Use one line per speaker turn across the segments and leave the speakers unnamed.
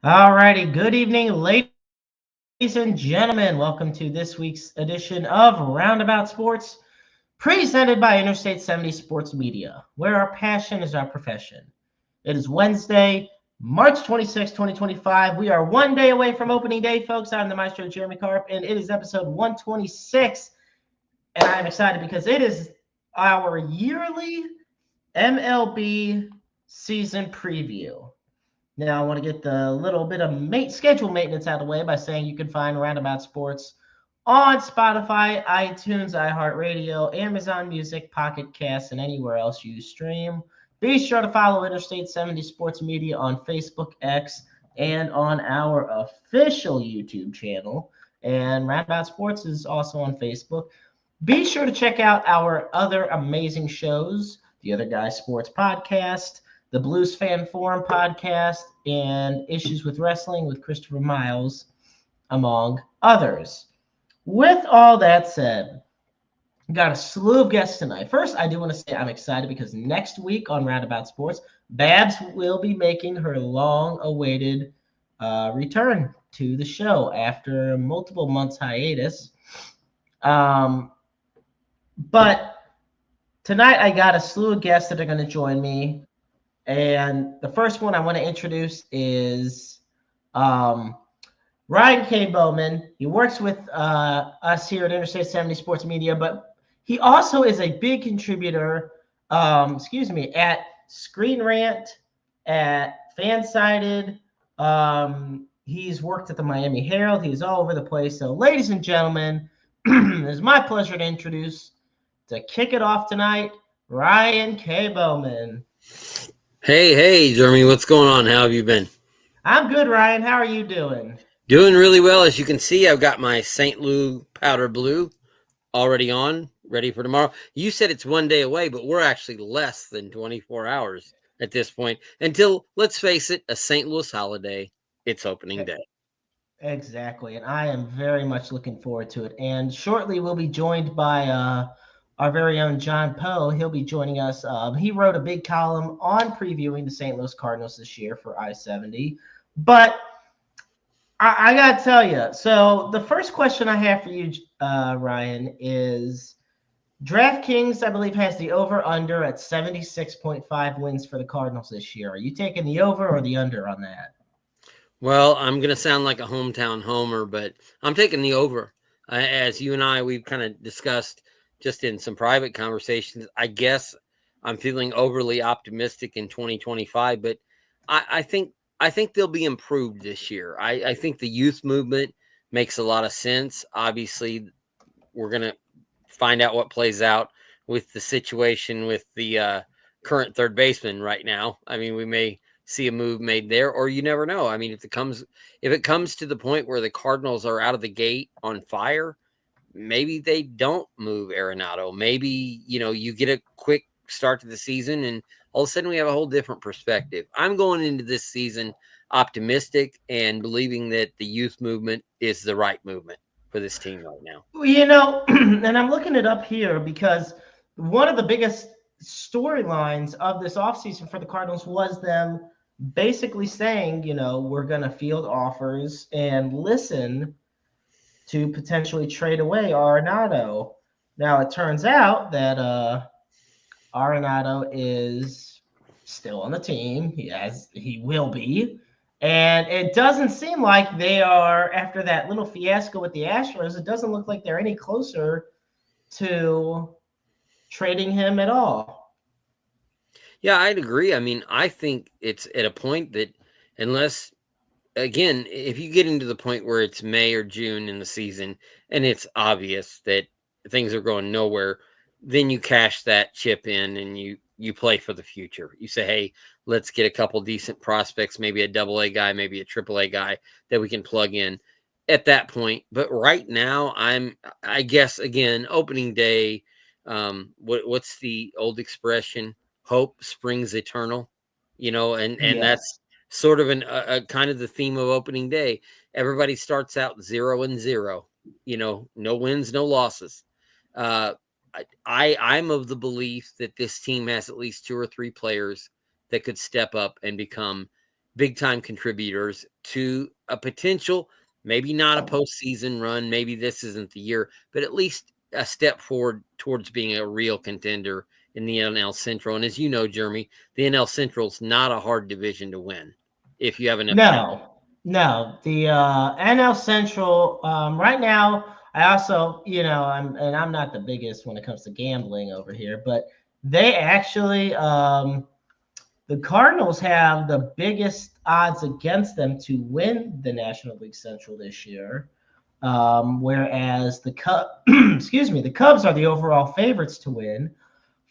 All righty. Good evening, ladies and gentlemen. Welcome to this week's edition of Roundabout Sports, presented by Interstate 70 Sports Media, where our passion is our profession. It is Wednesday, March 26, 2025. We are one day away from opening day, folks. I'm the Maestro, Jeremy Carp, and it is episode 126. And I'm excited because it is our yearly MLB season preview. Now, I want to get the little bit of schedule maintenance out of the way by saying you can find Roundabout Sports on Spotify, iTunes, iHeartRadio, Amazon Music, Pocket Cast, and anywhere else you stream. Be sure to follow Interstate 70 Sports Media on Facebook, X, and on our official YouTube channel. And Roundabout Sports is also on Facebook. Be sure to check out our other amazing shows, the Other Guys Sports Podcast, the Blues Fan Forum Podcast, and Issues with Wrestling with Christopher Miles, among others. With all that said, got a slew of guests tonight. First, I do want to say I'm excited because next week on Roundabout Sports, Babs will be making her long-awaited return to the show after multiple months hiatus. But tonight I got a slew of guests that are going to join me. And the first one I want to introduce is Ryan K. Boman. He works with us here at Interstate 70 Sports Media, but he also is a big contributor, at Screen Rant, at Fansided. He's worked at the Miami Herald. He's all over the place. So, ladies and gentlemen, it's my pleasure to introduce, to kick it off tonight, Ryan K. Bowman.
Hey, Jeremy, what's going on? How have you been?
I'm good, Ryan. How are you doing?
Doing really well. As you can see, I've got my St. Louis powder blue already on, ready for tomorrow. You said it's one day away, but we're actually less than 24 hours at this point until, let's face it, a St. Louis holiday. It's opening day.
Exactly. And I am very much looking forward to it. And shortly we'll be joined by our very own John Poe. He'll be joining us. He wrote a big column on previewing the St. Louis Cardinals this year for I-70. But I got to tell you, so the first question I have for you, Ryan, is DraftKings, I believe, has the over-under at 76.5 wins for the Cardinals this year. Are you taking the over or the under on that?
Well, I'm going to sound like a hometown homer, but I'm taking the over. As you and I, we've kind of discussed just in some private conversations, I guess I'm feeling overly optimistic in 2025, but I think they'll be improved this year. I think the youth movement makes a lot of sense. Obviously, we're going to find out what plays out with the situation with the current third baseman right now. I mean, we may see a move made there, or you never know. I mean, if it comes to the point where the Cardinals are out of the gate on fire, maybe they don't move Arenado. Maybe, you get a quick start to the season and all of a sudden we have a whole different perspective. I'm going into this season optimistic and believing that the youth movement is the right movement for this team right now.
And I'm looking it up here because one of the biggest storylines of this offseason for the Cardinals was them basically saying, we're going to field offers and listen to potentially trade away Arenado. Now, it turns out that Arenado is still on the team. He will be. And it doesn't seem like they are, after that little fiasco with the Astros, it doesn't look like they're any closer to trading him at all.
Yeah, I'd agree. I mean, I think it's at a point that unless, again, if you get into the point where it's May or June in the season and it's obvious that things are going nowhere, then you cash that chip in and you play for the future. You say, hey, let's get a couple decent prospects, maybe a AA guy, maybe a AAA guy that we can plug in at that point. But right now, I guess, again, opening day, what's the old expression? Hope springs eternal, and
Yes.
that's sort of a kind of the theme of opening day. Everybody starts out 0-0, no wins, no losses. I'm of the belief that this team has at least two or three players that could step up and become big time contributors to a potential, maybe not a postseason run, maybe this isn't the year, but at least a step forward towards being a real contender in the NL Central. And as you know, Jeremy, the NL Central is not a hard division to win if you have enough talent.
No. The NL Central right now. I also, I'm not the biggest when it comes to gambling over here, but they actually, the Cardinals have the biggest odds against them to win the National League Central this year. Whereas the Cubs are the overall favorites to win,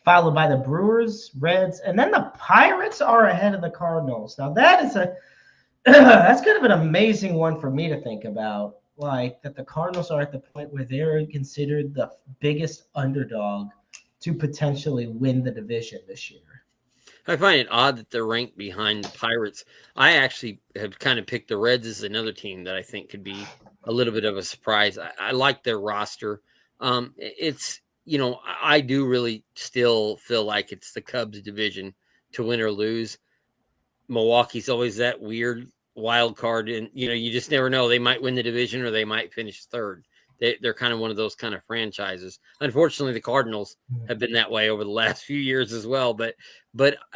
followed by the Brewers, Reds, and then the Pirates are ahead of the Cardinals. Now that is that's kind of an amazing one for me to think about. Like that the Cardinals are at the point where they're considered the biggest underdog to potentially win the division this year.
I find it odd that they're ranked behind the Pirates. I actually have kind of picked the Reds as another team that I think could be a little bit of a surprise. I like their roster. It's, I do really still feel like it's the Cubs division to win or lose. Milwaukee's always that weird wild card, and you just never know. They might win the division or they might finish third. They're kind of one of those kind of franchises. Unfortunately, the Cardinals have been that way over the last few years as well. But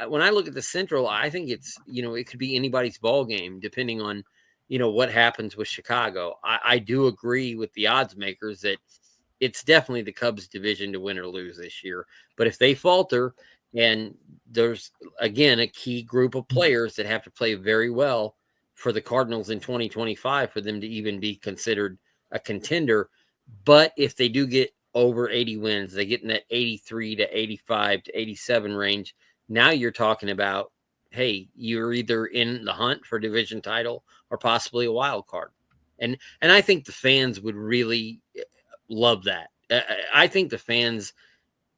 when I look at the Central, I think it's it could be anybody's ball game depending on what happens with Chicago. I do agree with the odds makers that it's definitely the Cubs division to win or lose this year. But if they falter, and there's again a key group of players that have to play very well for the Cardinals in 2025 for them to even be considered a contender. But if they do get over 80 wins, they get in that 83 to 85 to 87 range. Now you're talking about, hey, you're either in the hunt for a division title or possibly a wild card. And I think the fans would really love that. I think the fans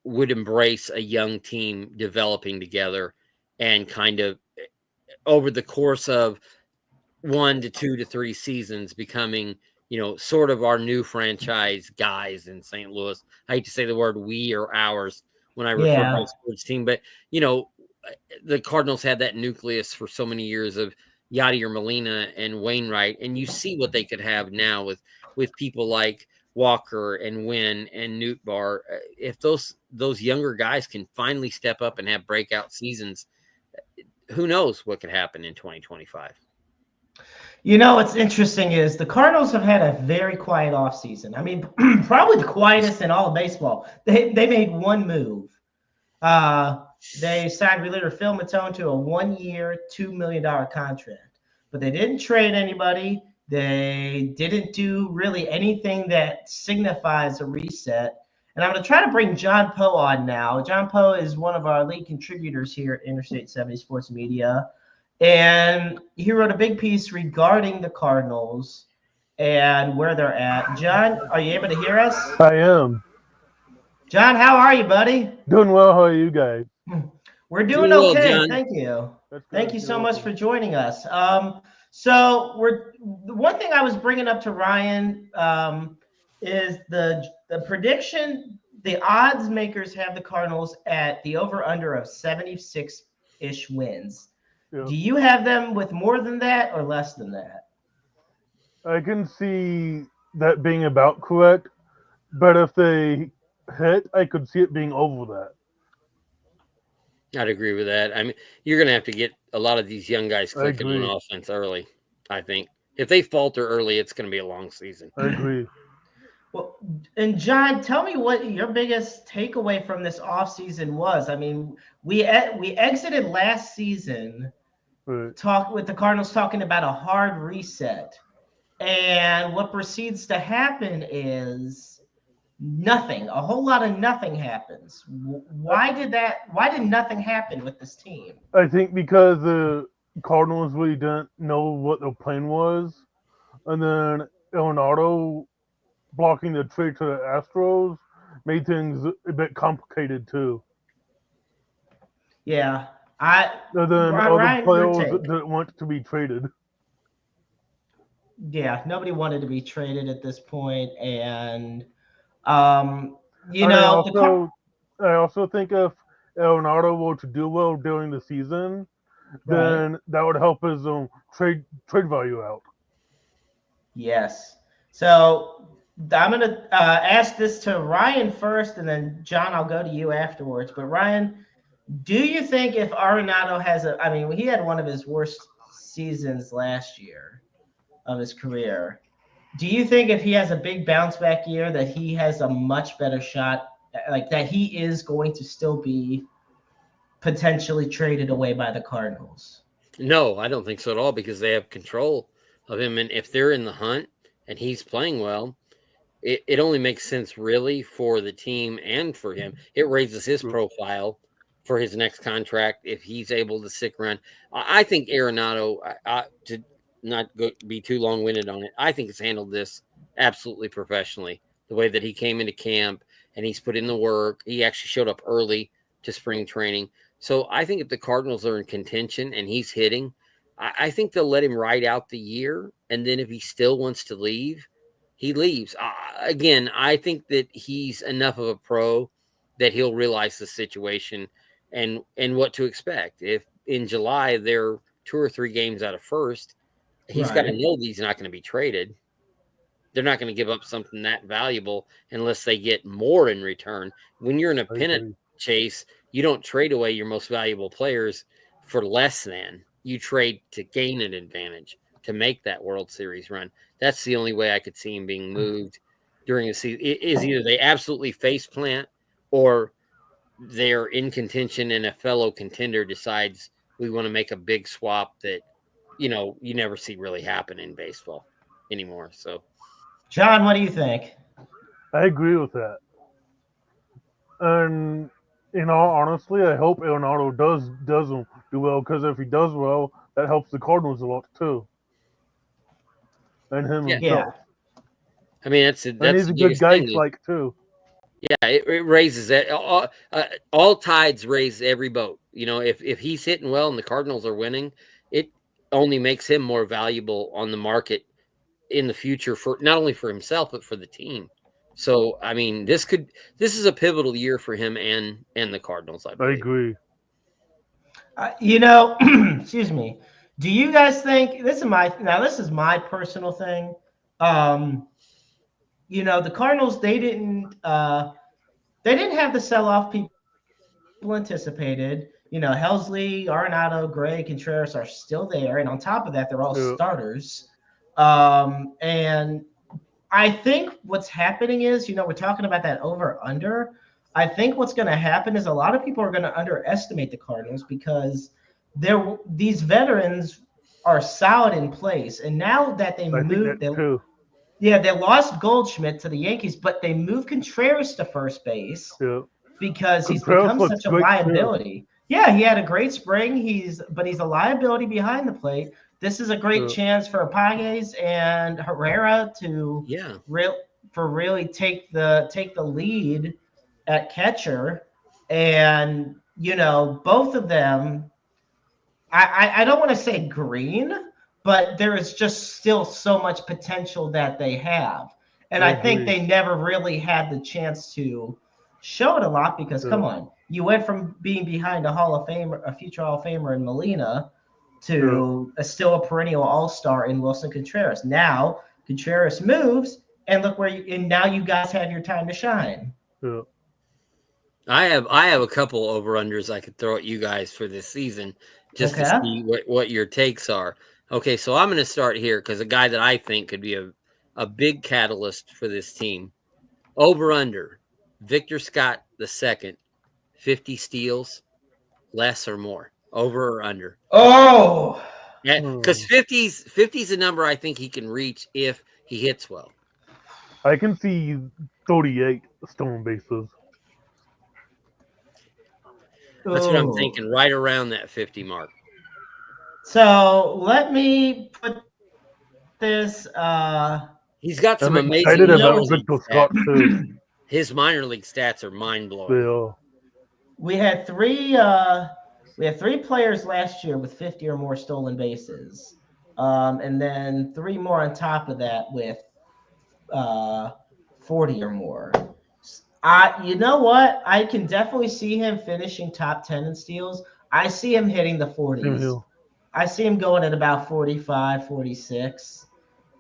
would embrace a young team developing together and kind of over the course of 1 to 2 to 3 seasons becoming sort of our new franchise guys in St. Louis. I hate to say the word we or ours when I refer to a sports team, but the Cardinals had that nucleus for so many years of Yadier Molina and Wainwright, and you see what they could have now with people like Walker and Wynn and Nootbaar. If those younger guys can finally step up and have breakout seasons, who knows what could happen in 2025.
What's interesting is the Cardinals have had a very quiet offseason. I mean, probably the quietest in all of baseball. They made one move. They signed reliever Phil Matone to a 1-year, $2 million contract. But they didn't trade anybody. They didn't do really anything that signifies a reset. And I'm going to try to bring John Poe on now. John Poe is one of our lead contributors here at Interstate 70 Sports Media. And he wrote a big piece regarding the Cardinals and where they're at. John, are you able to hear us?
I am.
John, how are you, buddy?
Doing well. How are you guys?
We're doing okay. Well, thank you. Thank you so much for joining us. So the one thing I was bringing up to Ryan is the prediction. The odds makers have the Cardinals at the over/under of 76-ish wins. Yeah. Do you have them with more than that or less than that?
I can see that being about correct, but if they hit, I could see it being over
that. I'd agree with that. I mean, you're going to have to get a lot of these young guys clicking on offense early, I think. If they falter early, it's going to be a long season.
I agree.
Well, and John, tell me what your biggest takeaway from this offseason was. I mean, we exited last season talk with the Cardinals talking about a hard reset. And what proceeds to happen is nothing. A whole lot of nothing happens. Why did nothing happen with this team?
I think because the Cardinals really didn't know what their plan was. And then Leonardo blocking the trade to the Astros made things a bit complicated too.
Yeah.
And then other players didn't want to be traded.
Yeah, nobody wanted to be traded at this point, and
I also think if Leonardo were to do well during the season, then that would help his trade value out.
Yes. So I'm going to ask this to Ryan first, and then John, I'll go to you afterwards. But Ryan, do you think if Arenado has he had one of his worst seasons last year of his career. Do you think if he has a big bounce back year that he has a much better shot, like that he is going to still be potentially traded away by the Cardinals?
No, I don't think so at all because they have control of him. And if they're in the hunt and he's playing well, it only makes sense really for the team and for him. It raises his profile for his next contract if he's able to stick around. I think Arenado, to not be too long-winded on it, I think has handled this absolutely professionally. The way that he came into camp and he's put in the work. He actually showed up early to spring training. So I think if the Cardinals are in contention and he's hitting, I think they'll let him ride out the year. And then if he still wants to leave, he leaves. Again, I think that he's enough of a pro that he'll realize the situation and what to expect. If in July they're 2 or 3 games out of first, he's got to know that he's not going to be traded. They're not going to give up something that valuable unless they get more in return. When you're in a pennant chase, you don't trade away your most valuable players for less than. You trade to gain an advantage, to make that World Series run. That's the only way I could see him being moved during the season. It is either they absolutely face plant or they're in contention and a fellow contender decides we want to make a big swap that, you never see really happen in baseball anymore. So,
John, what do you think?
I agree with that. And in all honesty, I hope Arenado doesn't do well because if he does well, that helps the Cardinals a lot too. And him himself.
I mean, that's
and he's a good guy to like too.
Yeah, it raises that. All tides raise every boat. If he's hitting well and the Cardinals are winning, it only makes him more valuable on the market in the future for not only for himself but for the team. So, I mean, this is a pivotal year for him and the Cardinals. I
agree.
Excuse me. Do you guys think this is my personal thing? The Cardinals they didn't have the sell-off people anticipated. Helsley, Arenado, Gray, Contreras are still there, and on top of that, they're all starters. And I think what's happening is, we're talking about that over-under. I think what's going to happen is a lot of people are going to underestimate the Cardinals because these veterans are solid in place. And now that they they lost Goldschmidt to the Yankees, but they moved Contreras to first base because he's become such a liability. Yeah, he had a great spring. But he's a liability behind the plate. This is a great chance for Pages and Herrera to really take the lead at catcher. And, both of them, I don't want to say green, but there is just still so much potential that they have. And I think they never really had the chance to show it a lot because, come on, you went from being behind a future Hall of Famer in Molina to still a perennial all-star in Wilson Contreras. Now Contreras moves, and look and now you guys have your time to shine.
Yeah.
I have a couple over-unders I could throw at you guys for this season just to see what your takes are. Okay, so I'm going to start here because a guy that I think could be a big catalyst for this team. Over-under, Victor Scott II, 50 steals, less or more. Over or under?
Oh,
because 50's a number I think he can reach if he hits well.
I can see 38 stolen bases.
That's what I'm thinking, right around that 50 mark.
So let me put this.
He's got some amazing
Victor Scott too.
His minor league stats are mind blowing.
Yeah.
We had three players last year with 50 or more stolen bases, and then 3 more on top of that with 40 or more. You know what? I can definitely see him finishing top 10 in steals. I see him hitting the
Same
40s.
here.
I see him going at about 45, 46.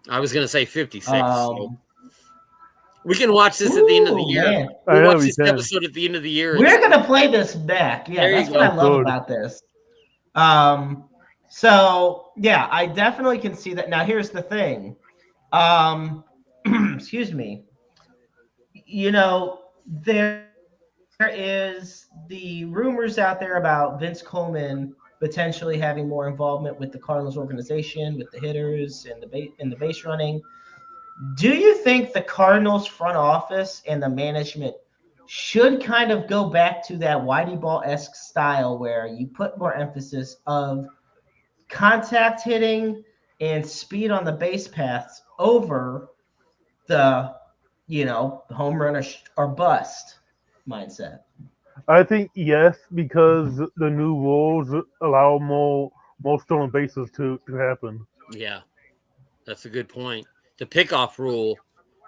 I was going to say 56. So
Um,
we can watch this at the end of the
ooh,
year.
man.
I
We'll
know
watch
we
this
can.
episode at the end of the year.
We're going to play this back. Yeah,
There you
that's what
go.
I love
Good.
about this. So, yeah, I definitely can see that. Now, here's the thing. Excuse me. There is the rumors out there about Vince Coleman potentially having more involvement with the Cardinals organization, with the hitters and the base running. Do you think the Cardinals front office and the management should kind of go back to that Whitey Ball-esque style where you put more emphasis of contact hitting and speed on the base paths over the, home run or bust mindset?
I think yes, because the new rules allow more stolen bases to happen.
Yeah, that's a good point. The pickoff rule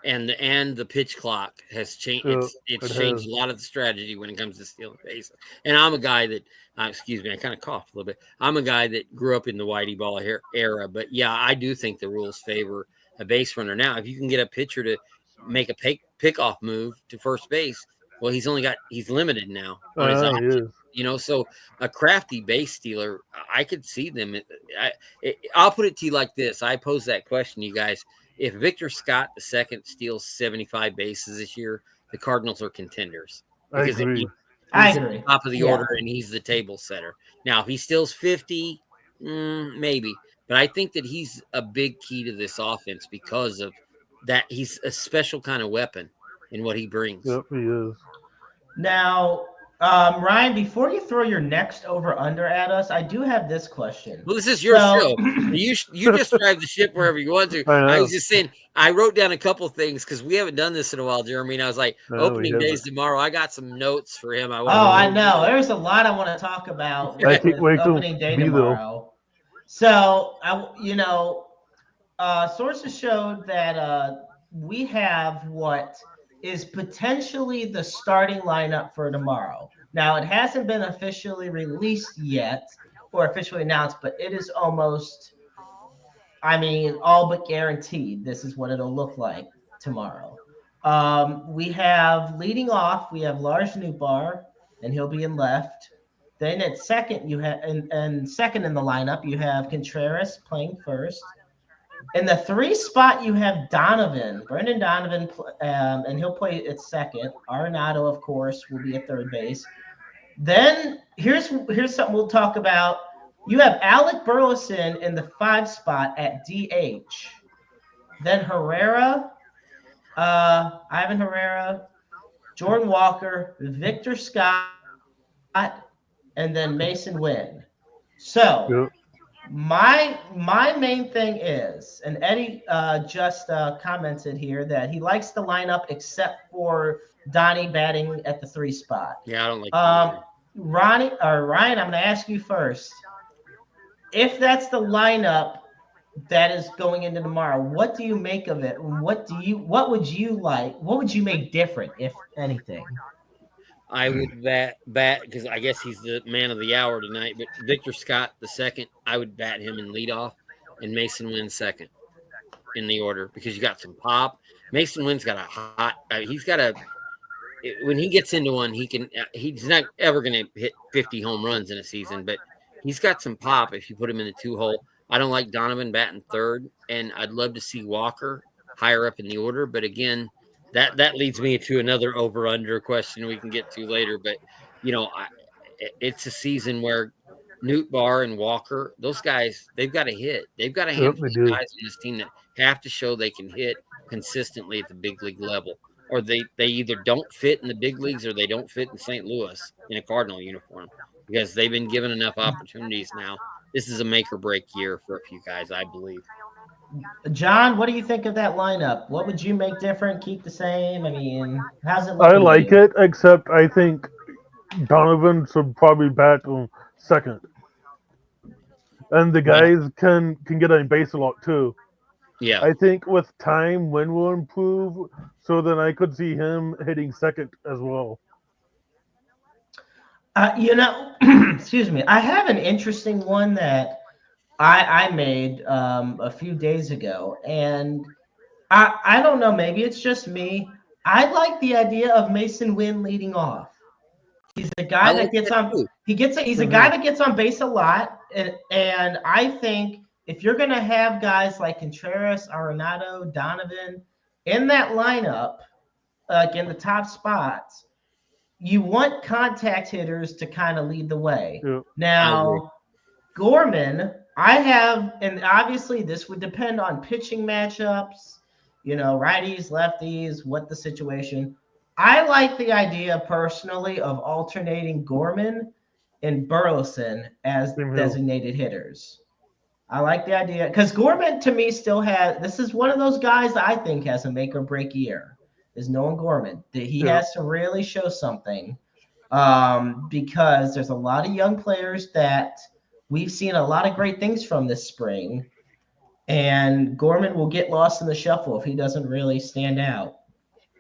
and the pitch clock has changed.
Yeah,
It's
it
changed
has.
a lot of the strategy when it comes to stealing bases. And I'm a guy that, excuse me, I kind of coughed a little bit. I'm a guy that grew up in the Whitey Ball era, but yeah, I do think the rules favor a base runner. Now, if you can get a pitcher to make a pickoff move to first base, well, he's limited now on his
He
options.
is.
So a crafty base stealer, I could see them. I'll put it to you like this. I pose that question, you guys. If Victor Scott II steals 75 bases this year, the Cardinals are contenders
I
because
agree.
I
he's at
agree.
the top of the
Yeah.
order and he's the table setter. Now, if he steals 50, maybe. But I think that he's a big key to this offense because of that. He's a special kind of weapon in what he brings.
Yep, he is.
Now, Ryan, before you throw your next over under at us, I do have this question.
Well, this is your
So-
show. You just drive the ship wherever you want to.
I
I
know.
was just saying, I wrote down a couple things because we haven't done this in a while, Jeremy. And I was like,
No, we
opening days
haven't.
tomorrow. I got some notes for him.
Oh, I know. There's a lot I want to talk about
I
with
can't wait to
opening day
be there.
tomorrow. So, sources showed that we have what is potentially the starting lineup for tomorrow. Now, it hasn't been officially released yet or officially announced, but it is almost, all but guaranteed this is what it'll look like tomorrow. We have leading off, we have Lars Nootbaar, and he'll be in left. Then at second, you have and second in the lineup, you have Contreras playing first. In the 3 spot, you have Brendan Donovan, and he'll play at second. Arenado, of course, will be at third base. Then here's something we'll talk about. You have Alec Burleson in the 5 spot at DH. Then Ivan Herrera, Jordan Walker, Victor Scott, and then Mason Wynn. So
Yep.
my main thing is, and Eddie just commented here that he likes the lineup except for Donnie batting at the 3 spot.
Yeah, I don't like
Ryan, I'm going to ask you first. If that's the lineup that is going into tomorrow, what do you make of it? What would you like? What would you make different, if anything?
I would bat because I guess he's the man of the hour tonight. But Victor Scott II, I would bat him in leadoff, and Mason Wynn second in the order because you got some pop. Mason Wynn's got a hot. He's got a. When he gets into one, he can. He's not ever going to hit 50 home runs in a season, but he's got some pop if you put him in the 2-hole. I don't like Donovan batting third, and I'd love to see Walker higher up in the order. But again, that leads me to another over/under question we can get to later. But it's a season where Nootbaar and Walker, those guys, they've got to hit. They've got a handful of guys on this team that have to show they can hit consistently at the big league level, or they either don't fit in the big leagues or they don't fit in St. Louis in a Cardinal uniform because they've been given enough opportunities now. This is a make or break year for a few guys, I believe.
John, what do you think of that lineup? What would you make different? Keep the same? How's it look?
I like it, except I think Donovan should probably bat on second. And the guys can get on base a lot too.
Yeah.
I think with time, Wynn will improve, so then I could see him hitting second as well.
Excuse me. I have an interesting one that I made a few days ago, and I don't know. Maybe it's just me. I like the idea of Mason Wynn leading off. He's a
I
guy
like
that gets
that
on.
too.
He's a guy that gets on base a lot, and I think if you're gonna have guys like Contreras, Arenado, Donovan in that lineup, like in the top spots, you want contact hitters to kind of lead the way.
Yeah.
I agree.
Now, Gorman, I have, and obviously this would depend on pitching matchups, righties, lefties, what the situation. I like the idea personally of alternating Gorman and Burleson as
Same here.
designated hitters. I like the idea because Gorman to me still has. This is one of those guys that I think has a make or break year. Is Nolan Gorman that he
Yeah.
has to really show something because there's a lot of young players that we've seen a lot of great things from this spring, and Gorman will get lost in the shuffle if he doesn't really stand out.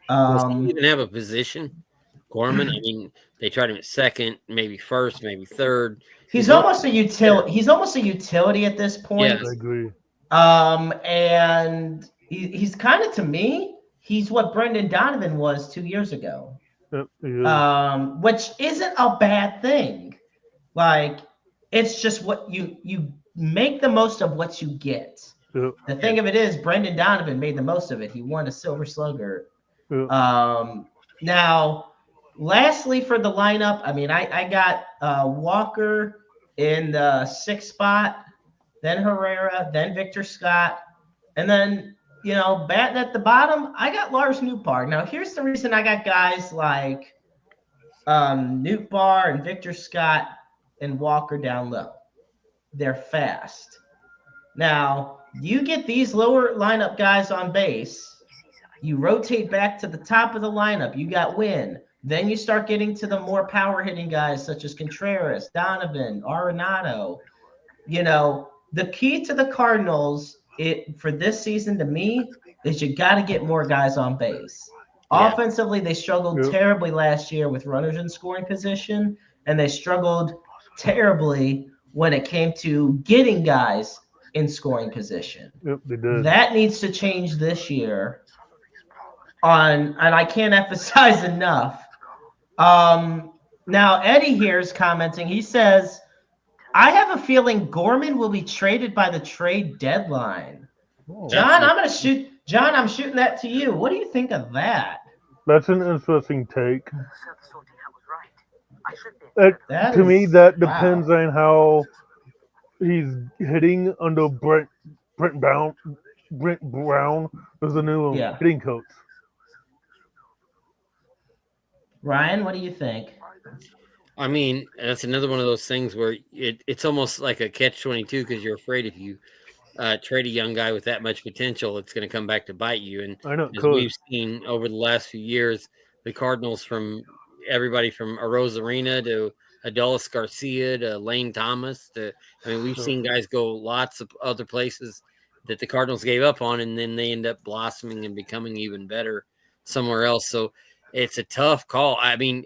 Does he even have a position? Gorman. I mean, they tried him at second, maybe first, maybe third.
He's almost a utility. He's almost a utility at this point.
Yeah.
I agree.
And he's kind of, to me, he's what Brendan Donovan was 2 years ago.
Yep, he is.
Which isn't a bad thing. Like, it's just what you make the most of what you get.
Yep.
The thing of it is, Brendan Donovan made the most of it. He won a Silver Slugger.
Yep.
Now, lastly for the lineup, I mean, I got Walker in the 6th spot, then Herrera, then Victor Scott, and then, batting at the bottom, I got Lars Nootbaar. Now, here's the reason I got guys like Nootbaar and Victor Scott and Walker down low. They're fast. Now, you get these lower lineup guys on base, you rotate back to the top of the lineup, you got Wynn. Then you start getting to the more power hitting guys such as Contreras, Donovan, Arenado. The key to the Cardinals for this season to me is you got to get more guys on base. Yeah. Offensively, they struggled terribly last year with runners in scoring position, and they struggled terribly when it came to getting guys in scoring position.
Yep, they did.
That needs to change this year. And I can't emphasize enough. Now Eddie here is commenting. He says, I have a feeling Gorman will be traded by the trade deadline. Oh, John, I'm shooting that to you. What do you think of that?
That's an interesting take. To me, that depends on how he's hitting under Brent Brown. Brent Brown is the new hitting coach.
Ryan, what do you think?
I mean, that's another one of those things where it's almost like a catch-22 because you're afraid if you trade a young guy with that much potential, it's going to come back to bite you. And
I know,
as we've seen over the last few years, the Cardinals, from everybody from Arozarena to Adolis Garcia to Lane Thomas we've seen guys go lots of other places that the Cardinals gave up on, and then they end up blossoming and becoming even better somewhere else. So it's a tough call. I mean,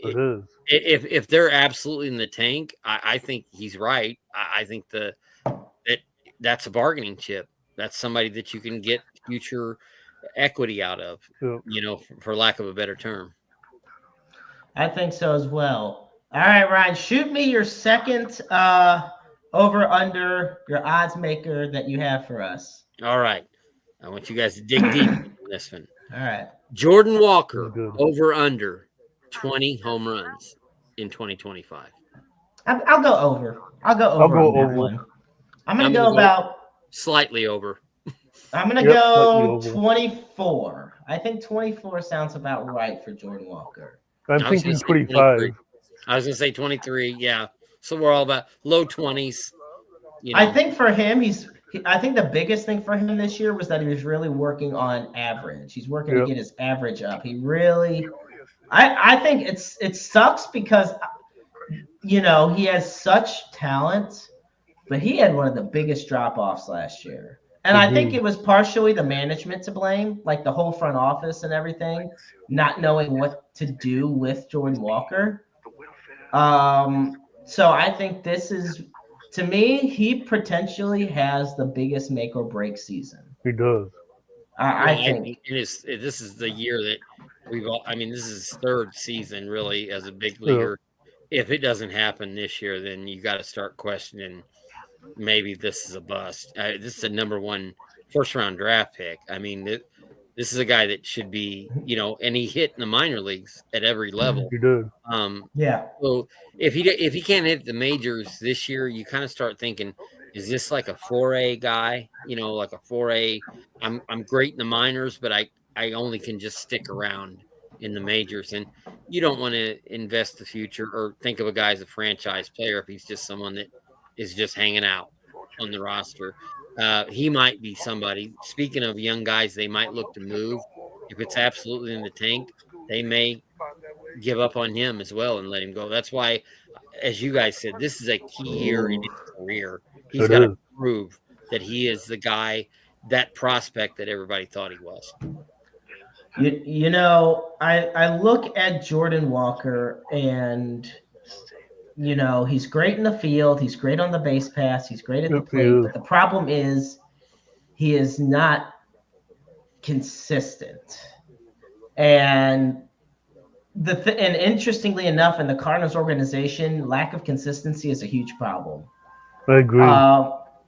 if they're absolutely in the tank, I think he's right. I think that's a bargaining chip. That's somebody that you can get future equity out of, for lack of a better term.
I think so as well. All right, Ryan, shoot me your second over under your odds maker that you have for us.
All right. I want you guys to dig deep in this one.
All right.
Jordan Walker over under 20 home runs in 2025.
I'll go over. I'll go over. One. I'm going to go about
slightly over.
I'm going to go 24. I think 24 sounds about right for Jordan Walker.
I'm thinking 25.
I was going to say 23. Yeah. So we're all about low 20s.
I think for him, I think the biggest thing for him this year was that he was really working on average. He's working to get his average up. He really, I think it sucks because, he has such talent, but he had one of the biggest drop-offs last year. And I think it was partially the management to blame, like the whole front office and everything, not knowing what to do with Jordan Walker. So I think this is, to me, he potentially has the biggest make or break season.
He does.
I
Well, I
think.
think this is the year that we've all. I mean, this is his third season really as a big
Yeah.
leaguer. If it doesn't happen this year, then you got to start questioning maybe this is a bust. This is a number one first round draft pick. I mean, this is a guy that should be, and he hit in the minor leagues at every level.
He did.
Yeah.
So if he can't hit the majors this year, you kind of start thinking, is this like a 4A guy? Like a 4A. I'm great in the minors, but I only can just stick around in the majors, and you don't want to invest the future or think of a guy as a franchise player if he's just someone that is just hanging out on the roster. He might be somebody. Speaking of young guys, they might look to move. If it's absolutely in the tank, they may give up on him as well and let him go. That's why, as you guys said, this is a key year in his career. He's
It
got to
is.
prove that he is the guy, that prospect that everybody thought he was.
I look at Jordan Walker, and he's great in the field, he's great on the base pass, he's great at the
Yep, he
plate,
is.
but the problem is he is not consistent. And and interestingly enough, in the Cardinals organization, lack of consistency is a huge problem.
I agree.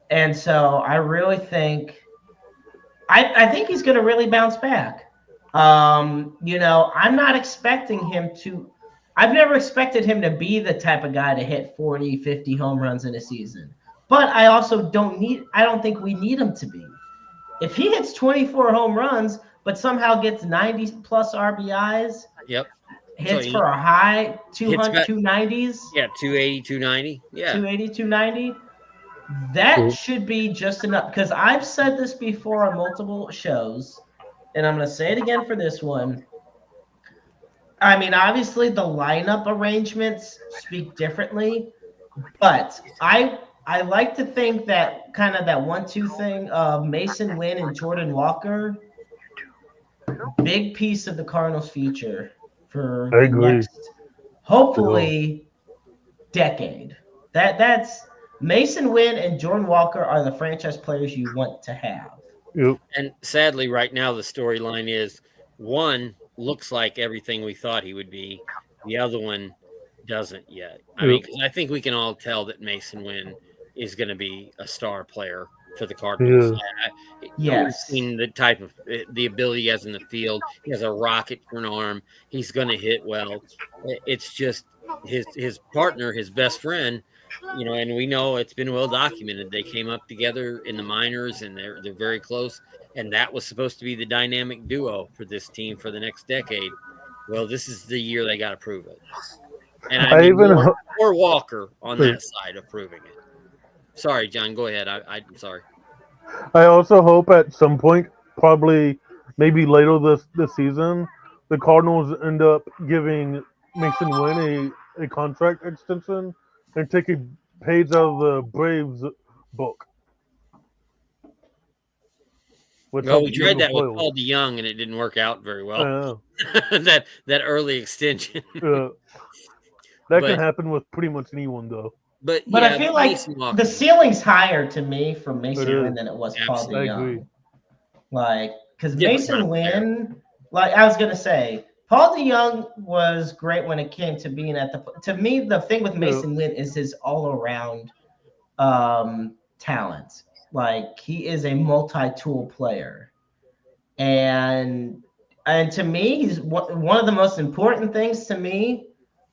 And so I really think I think he's going to really bounce back. I'm not expecting him to. I've never expected him to be the type of guy to hit 40, 50 home runs in a season. But I also I don't think we need him to be. If he hits 24 home runs, but somehow gets 90 plus RBIs,
Yep.
hits for a high 200, 290s.
Yeah, 280, 290. Yeah.
280, 290. That should be just enough. Because I've said this before on multiple shows, and I'm going to say it again for this one. I mean, obviously the lineup arrangements speak differently, but I like to think that kind of that 1-2 thing of Mason Wynn and Jordan Walker, big piece of the Cardinals' future for
I
the
agree.
next, hopefully, decade. That's Mason Wynn and Jordan Walker are the franchise players you want to have.
Yep.
And sadly, right now the storyline is one looks like everything we thought he would be. The other one doesn't yet. I mean, 'cause I think we can all tell that Mason Wynn is going to be a star player for the Cardinals.
Yes.
We've seen the type of the ability he has in the field. He has a rocket for an arm. He's going to hit well. It's just his partner, his best friend, and we know it's been well documented. They came up together in the minors, and they're very close. And that was supposed to be the dynamic duo for this team for the next decade. Well, this is the year they got to prove it. And I mean, more Walker on that side of proving it. Sorry, John, go ahead. I'm sorry.
I also hope at some point, probably maybe later this season, the Cardinals end up giving Mason Wynn a contract extension and taking page out of the Braves book.
Well, we tried that with Paul DeYoung, and it didn't work out very well. that early extension.
That can happen with pretty much anyone, though.
But I feel like the ceiling's higher to me for Mason Wynn than it was Paul DeYoung. Like, because Mason Wynn, like I was gonna say, Paul DeYoung was great when it came to being at the. To me, the thing with Mason Wynn is his all-around talent. Like, he is a multi-tool player, and to me, he's one of the most important things to me.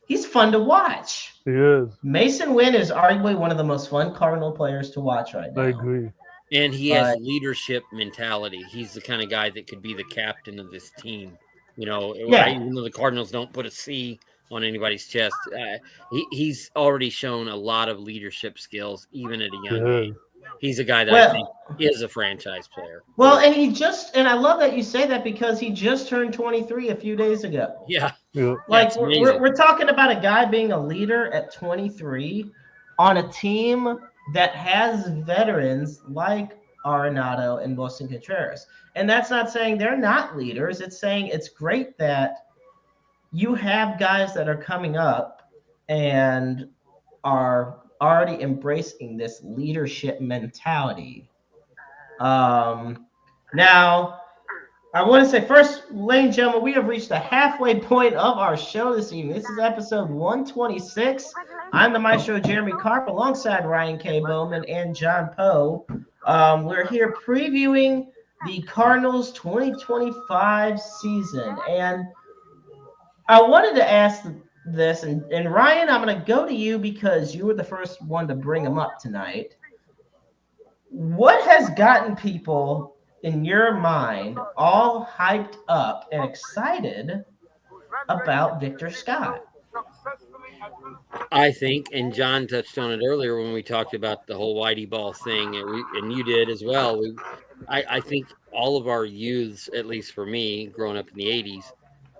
He's fun to watch.
He is.
Mason Wynn is arguably one of the most fun Cardinal players to watch right now.
I agree.
And he has leadership mentality. He's the kind of guy that could be the captain of this team. Even though the Cardinals don't put a C on anybody's chest, he's already shown a lot of leadership skills, even at a young age. He's a guy that I think is a franchise player.
Well, and I love that you say that because he just turned 23 a few days ago.
Yeah.
Like, we're talking about a guy being a leader at 23 on a team that has veterans like Arenado and Wilson Contreras. And that's not saying they're not leaders. It's saying it's great that you have guys that are coming up and are already embracing this leadership mentality. Now, I want to say first, ladies and gentlemen, we have reached the halfway point of our show this evening. This is episode 126. I'm the Maestro Jeremy Karp alongside Ryan K. Boman and John Poe. We're here previewing the Cardinals 2025 season. And I wanted to ask this, and Ryan, I'm going to go to you because you were the first one to bring him up tonight. What has gotten people in your mind all hyped up and excited about Victor Scott?
I think, and John touched on it earlier when we talked about the whole Whitey ball thing, and you did as well. I think all of our youths, at least for me, growing up in the 80s,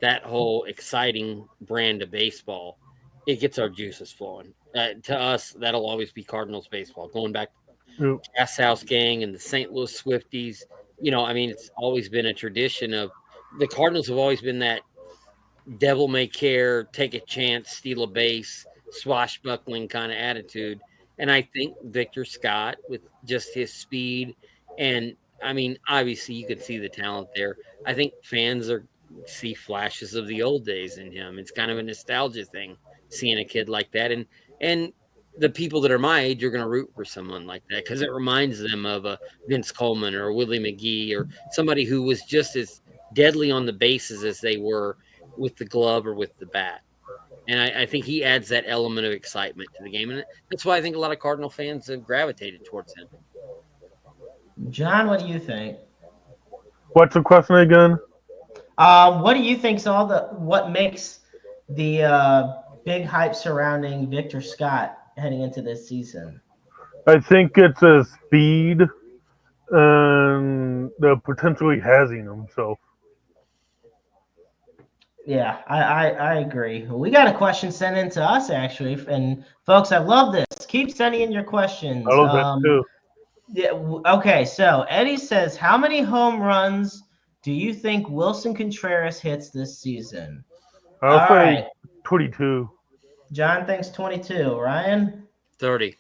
that whole exciting brand of baseball, it gets our juices flowing. To us, that'll always be Cardinals baseball. Going back to Gas House Gang and the St. Louis Swifties, it's always been a tradition of the Cardinals have always been that devil may care, take a chance, steal a base, swashbuckling kind of attitude. And I think Victor Scott, with just his speed, and obviously you can see the talent there. I think fans see flashes of the old days in him. It's kind of a nostalgia thing, seeing a kid like that. And the people that are my age are going to root for someone like that because it reminds them of a Vince Coleman or a Willie McGee or somebody who was just as deadly on the bases as they were with the glove or with the bat. And I think he adds that element of excitement to the game. And that's why I think a lot of Cardinal fans have gravitated towards him.
John, what do you think?
What's the question again?
What do you think is what makes the big hype surrounding Victor Scott heading into this season?
I think it's a speed and the potentially hazing himself.
Yeah, I agree. We got a question sent in to us, actually. And, folks, I love this. Keep sending in your questions.
I love that, too.
Yeah, okay, so Eddie says, how many home runs do you think Wilson Contreras hits this season?
I'll say 22.
John thinks 22. Ryan?
30.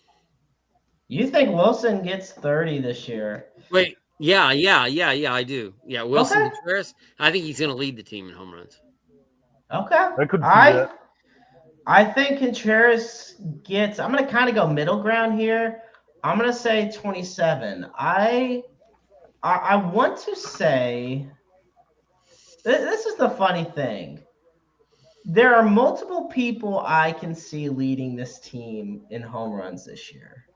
You think Wilson gets 30 this year?
Wait, yeah, I do. Yeah, Wilson Contreras, I think he's going to lead the team in home runs.
Okay.
I could see that.
I think Contreras gets – I'm going to kind of go middle ground here. I'm going to say 27. I want to say – this is the funny thing. There are multiple people I can see leading this team in home runs this year.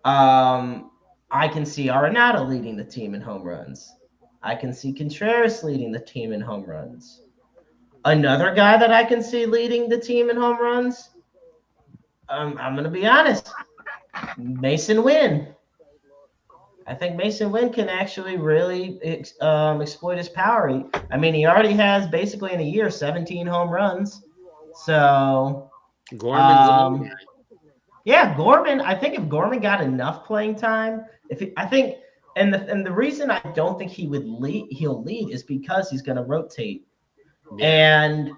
I can see Arenado leading the team in home runs. I can see Contreras leading the team in home runs. Another guy that I can see leading the team in home runs, I'm going to be honest, Mason Wynn. I think Mason Wynn can actually really exploit his power. He already has basically in a year 17 home runs. So
Gorman's
Gorman. I think if Gorman got enough playing time, and the reason I don't think he'll lead is because he's going to rotate. Yeah. And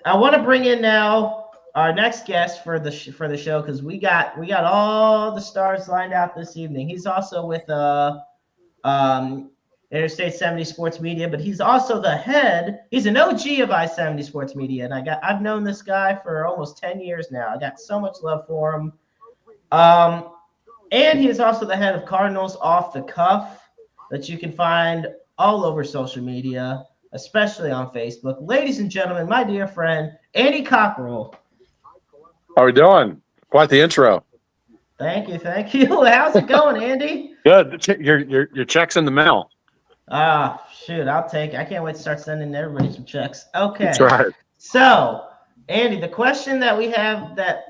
I want to bring in now our next guest for the show because we got all the stars lined out this evening. He's also with Interstate 70 Sports Media, but he's also he's an OG of I-70 Sports Media, and I've known this guy for almost 10 years now. I got so much love for him. And he is also the head of Cardinals Off the Cuff that you can find all over social media, especially on Facebook. Ladies and gentlemen, my dear friend, Andy Cockerill.
How are we doing? Quite the intro.
Thank you. How's it going, Andy?
Good. Your check's in the mail.
Shoot, I'll take it. I can't wait to start sending everybody some checks. Okay.
That's right.
So, Andy, the question that we have that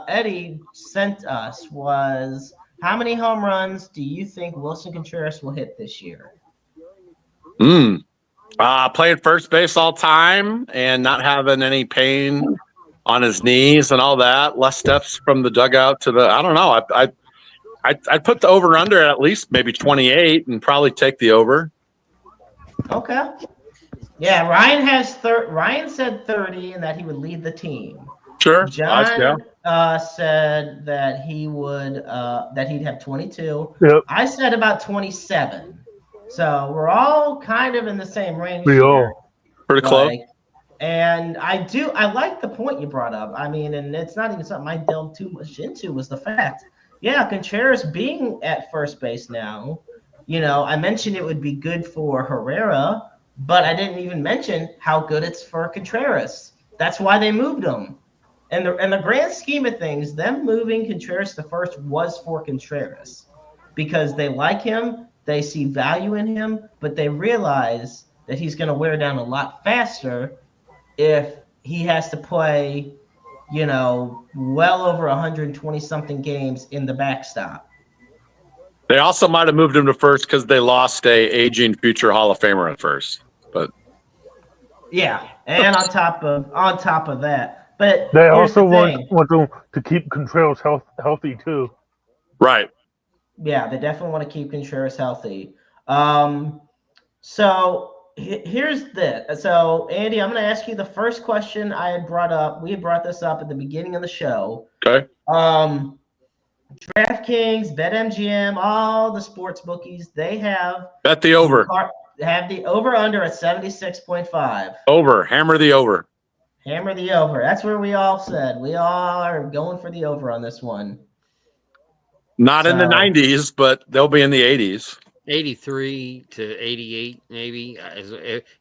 Eddie sent us was, how many home runs do you think Wilson Contreras will hit this year?
Playing first base all time and not having any pain on his knees and all that. Less steps from the dugout to I don't know. I'd put the over under at least maybe 28 and probably take the over.
Okay. Yeah, Ryan said 30 and that he would lead the team.
Sure.
John said that he would that he'd have 22.
Yep.
I said about 27. So we're all kind of in the same range
We
here.
all.
Pretty close.
And I like the point you brought up. I mean, and it's not even something I delved too much into, was the fact, Contreras being at first base now, I mentioned it would be good for Herrera, but I didn't even mention how good it's for Contreras. That's why they moved him. And the grand scheme of things, them moving Contreras to first was for Contreras because they like him, they see value in him, but they realize that he's going to wear down a lot faster if he has to play, well over 120-something games in the backstop.
They also might have moved him to first because they lost a aging future Hall of Famer at first. But
yeah, and on top of that. But
they also want them to keep Contreras healthy too.
Right.
Yeah, they definitely want to keep Contreras healthy. So here's this. So Andy, I'm going to ask you the first question I had brought up. We had brought this up at the beginning of the show.
Okay.
DraftKings, BetMGM, all the sports bookies, they have
bet the over.
Have the over under at 76.5.
Over. Hammer the over.
Hammer the over. That's where we all said. We all are going for the over on this one.
Not in the 90s, but they'll be in the 80s.
83 to 88, maybe.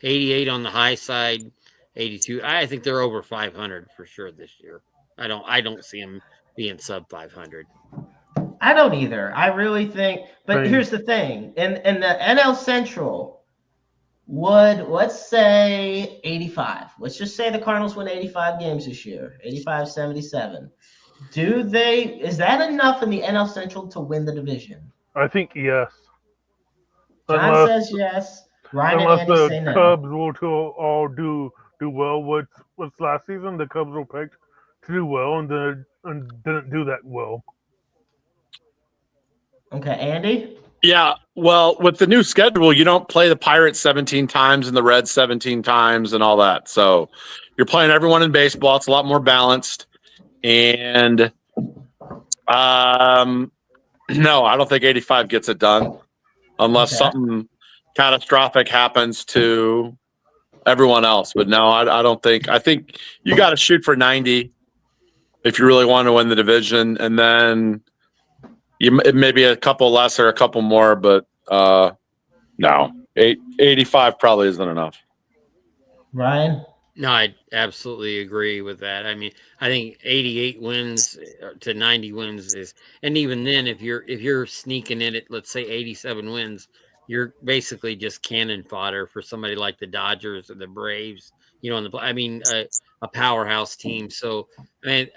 88 on the high side, 82. I think they're over 500 for sure this year. I don't see them being sub 500.
I don't either. I really think. But here's the thing. In the NL Central, let's say 85. Let's just say the Cardinals win 85 games this year, 85-77. Is that enough in the NL Central to win the division?
I think yes.
John says yes. Ryan and Andy say no.
Unless the Cubs will all do well. What's last season? The Cubs were picked to do well and didn't do that well.
Okay, Andy?
Yeah, well, with the new schedule, you don't play the Pirates 17 times and the Reds 17 times and all that. So you're playing everyone in baseball. It's a lot more balanced. And no, I don't think 85 gets it done unless something catastrophic happens to everyone else. But no, I don't think. I think you got to shoot for 90 if you really want to win the division. And then it may be a couple less or a couple more, but no, 85 probably isn't enough.
Ryan?
No, I absolutely agree with that. I mean, I think 88 wins to 90 wins is, and even then, if you're sneaking in at, let's say 87 wins, you're basically just cannon fodder for somebody like the Dodgers or the Braves. A powerhouse team. So, I mean,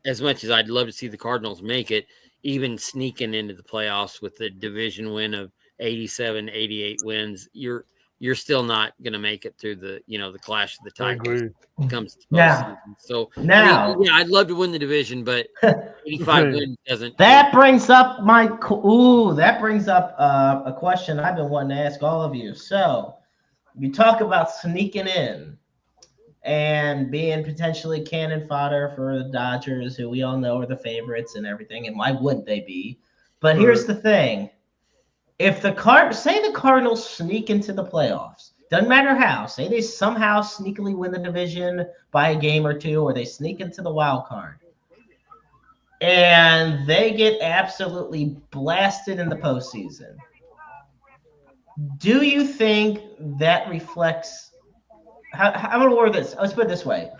as much as I'd love to see the Cardinals make it, even sneaking into the playoffs with the division win of 87, 88 wins, you're still not going to make it through the clash of the Titans. It comes to postseason. So
now,
I'd love to win the division, but 85 wins doesn't.
That brings up a question I've been wanting to ask all of you. So you talk about sneaking in and being potentially cannon fodder for the Dodgers, who we all know are the favorites and everything, and why wouldn't they be? But here's the thing. If the Cardinals sneak into the playoffs, doesn't matter how, say they somehow sneakily win the division by a game or two, or they sneak into the wild card, and they get absolutely blasted in the postseason, do you think that reflects I'm going to word this. Let's put it this way.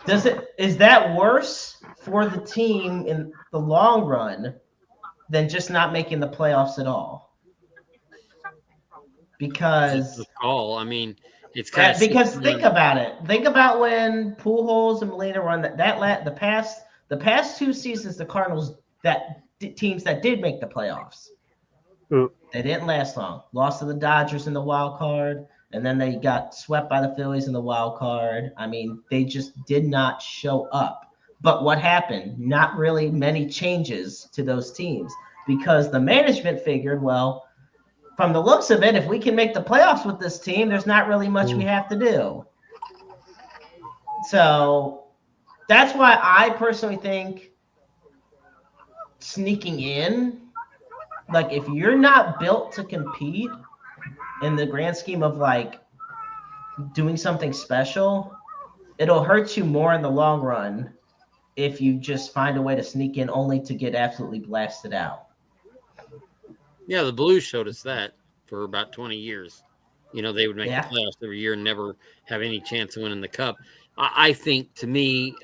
Is that worse for the team in the long run than just not making the playoffs at all? Because
I mean, it's kind of
because think about it. Think about when Pujols and Molina run the past 2 seasons, the Cardinals teams that did make the playoffs. They didn't last long. Lost to the Dodgers in the wild card. And then they got swept by the Phillies in the wild card. I mean, they just did not show up. But what happened? Not really many changes to those teams because the management figured, well, from the looks of it, if we can make the playoffs with this team, there's not really much we have to do. So that's why I personally think sneaking in, like if you're not built to compete in the grand scheme of like doing something special, it'll hurt you more in the long run if you just find a way to sneak in only to get absolutely blasted out.
Yeah, the Blues showed us that for about 20 years. You know, they would make
Yeah.
the playoffs every year and never have any chance of winning the cup. I think, to me,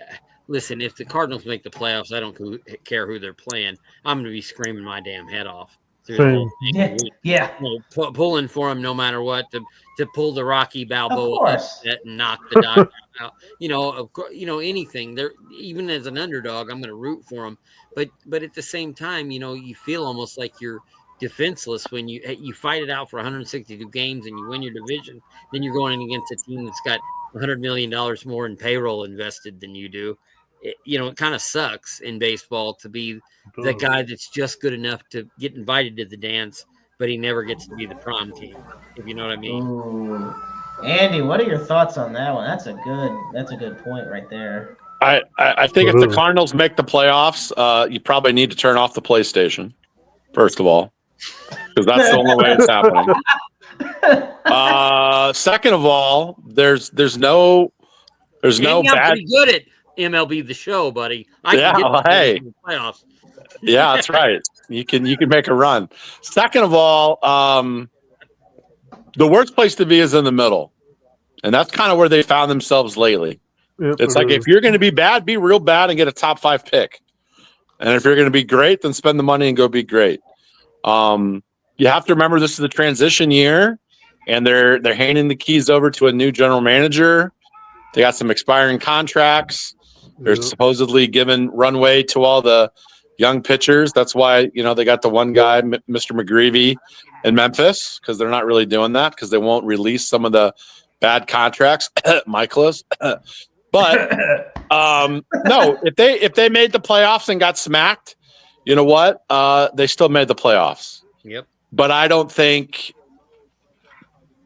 listen, if the Cardinals make the playoffs, I don't care who they're playing. I'm going to be screaming my damn head off through the whole thing.
Yeah.
You know, pulling for them no matter what to pull the Rocky Balboa
Of course.
upset and knock the Dodgers out. You know, of course, you know, anything. They're even as an underdog, I'm going to root for them. But at the same time, you know, you feel almost like you're defenseless when you fight it out for 162 games and you win your division. Then you're going against a team that's got $100 million more in payroll invested than you do. You know, it kind of sucks in baseball to be the guy that's just good enough to get invited to the dance, but he never gets to be the prom king, if you know what I mean.
Ooh. Andy, what are your thoughts on that one? That's a good point right there.
I think if the Cardinals make the playoffs, you probably need to turn off the PlayStation, first of all, because that's the only way it's happening. Second of all, there's no
I'm
bad.
pretty good at MLB The Show, buddy. I can get
the
playoffs.
Yeah, that's right. You can make a run. Second of all, the worst place to be is in the middle, and that's kind of where they found themselves lately.
Yep,
It's like if you're going to be bad, be real bad and get a top 5 pick, and if you're going to be great, then spend the money and go be great. You have to remember this is a transition year, and they're handing the keys over to a new general manager. They got some expiring contracts. They're supposedly giving runway to all the young pitchers. That's why, you know, they got the one guy, Mr. McGreevy, in Memphis, because they're not really doing that because they won't release some of the bad contracts, Michaelis. But no, if they made the playoffs and got smacked, you know what? They still made the playoffs.
Yep.
But I don't think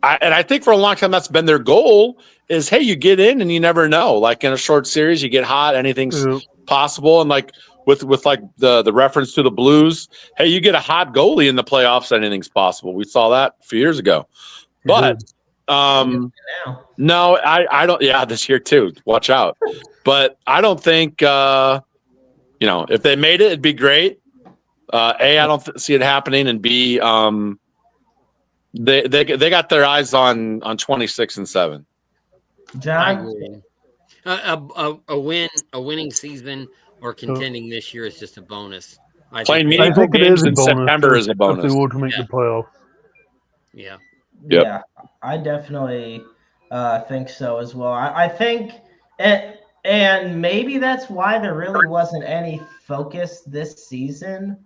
I think for a long time that's been their goal is, hey, you get in and you never know. Like in a short series, you get hot, anything's possible. And like with like the reference to the Blues, hey, you get a hot goalie in the playoffs, anything's possible. We saw that a few years ago. But no, I don't. Yeah, this year too. Watch out. But I don't think you know, if they made it, it'd be great. A, I don't see it happening, and B, they got their eyes on 26 and 7.
John,
a winning season or contending this year is just a bonus.
Playing meaningful games in September is a bonus.
If they were to make the playoffs.
Yeah.
Yep.
Yeah, I definitely think so as well. I think, and maybe that's why there really wasn't any focus this season,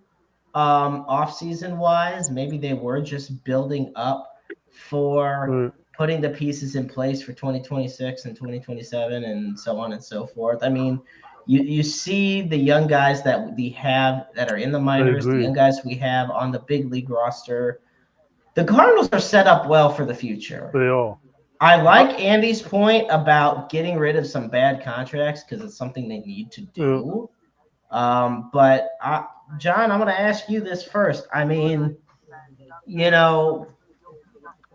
off-season wise. Maybe they were just building up for putting the pieces in place for 2026 and 2027 and so on and so forth. I mean, you see the young guys that we have that are in the minors, the young guys we have on the big league roster. The Cardinals are set up well for the future.
They are.
I like Andy's point about getting rid of some bad contracts because it's something they need to do. But John, I'm going to ask you this first. I mean, you know,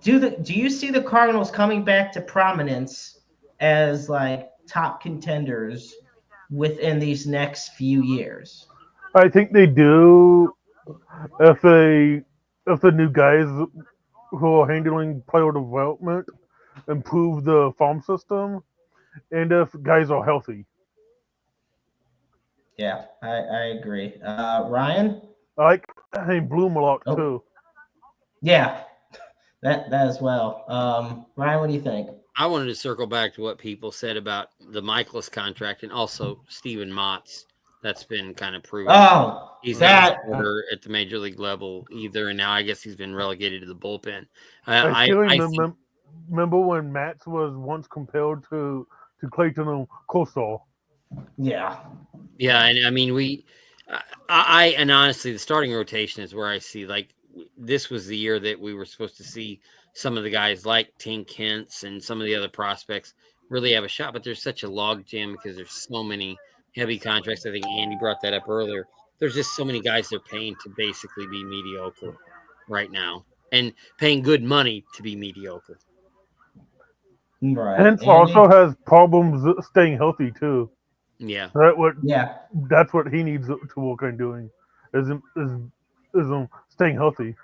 do you see the Cardinals coming back to prominence as like top contenders within these next few years?
I think they do. If the new guys who are handling player development improve the farm system, and if guys are healthy.
Yeah, I agree. Ryan?
I like Bloom a lot too.
Yeah, that as well. Ryan, what do you think?
I wanted to circle back to what people said about the Michaelis contract and also Steven Mott's. That's been kind of proven.
Oh,
he's not a starter at the major league level either, and now I guess he's been relegated to the bullpen.
I remember when Matz was once compared to Clayton and Coastal.
Yeah.
Yeah, and I mean and honestly, the starting rotation is where I see like this was the year that we were supposed to see some of the guys like Tink Hintz and some of the other prospects really have a shot. But there's such a log jam because there's so many heavy contracts. I think Andy brought that up earlier. There's just so many guys they're paying to basically be mediocre right now, and paying good money to be mediocre.
Right.
Hence
Andy?
also has problems staying healthy too.
Yeah.
Yeah.
That's what he needs to work on doing. Is staying healthy.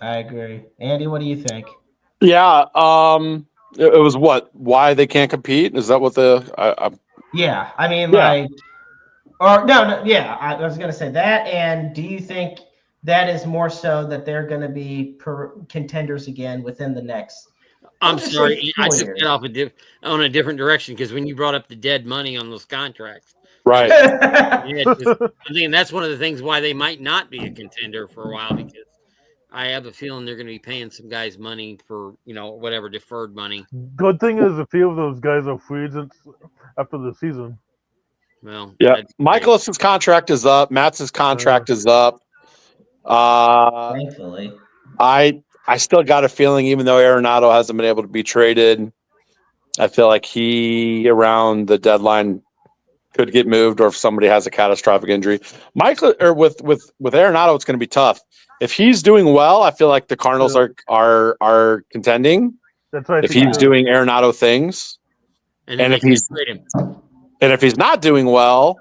I agree. Andy, what do you think?
Yeah. It was why they can't compete? Is that what
Yeah, I mean,
Yeah.
like, or no, yeah, I was gonna say that. And do you think that is more so that they're gonna be contenders again within the next?
I'm
Let's just
sorry,
say
I
4
took
years.
that off on a different direction because when you brought up the dead money on those contracts,
Right.
yeah, I'm thinking that's one of the things why they might not be a contender for a while because I have a feeling they're going to be paying some guys money for whatever deferred money.
Good thing is a few of those guys are free agents after the season.
Well,
Yeah. Michaelis's contract is up. Matt's contract is up.
Thankfully,
I still got a feeling, even though Arenado hasn't been able to be traded, I feel like he around the deadline could get moved, or if somebody has a catastrophic injury. Michael or with Arenado, it's going to be tough. If he's doing well, I feel like the Cardinals are contending.
That's right.
If he's doing Arenado things,
and
if he's not doing well,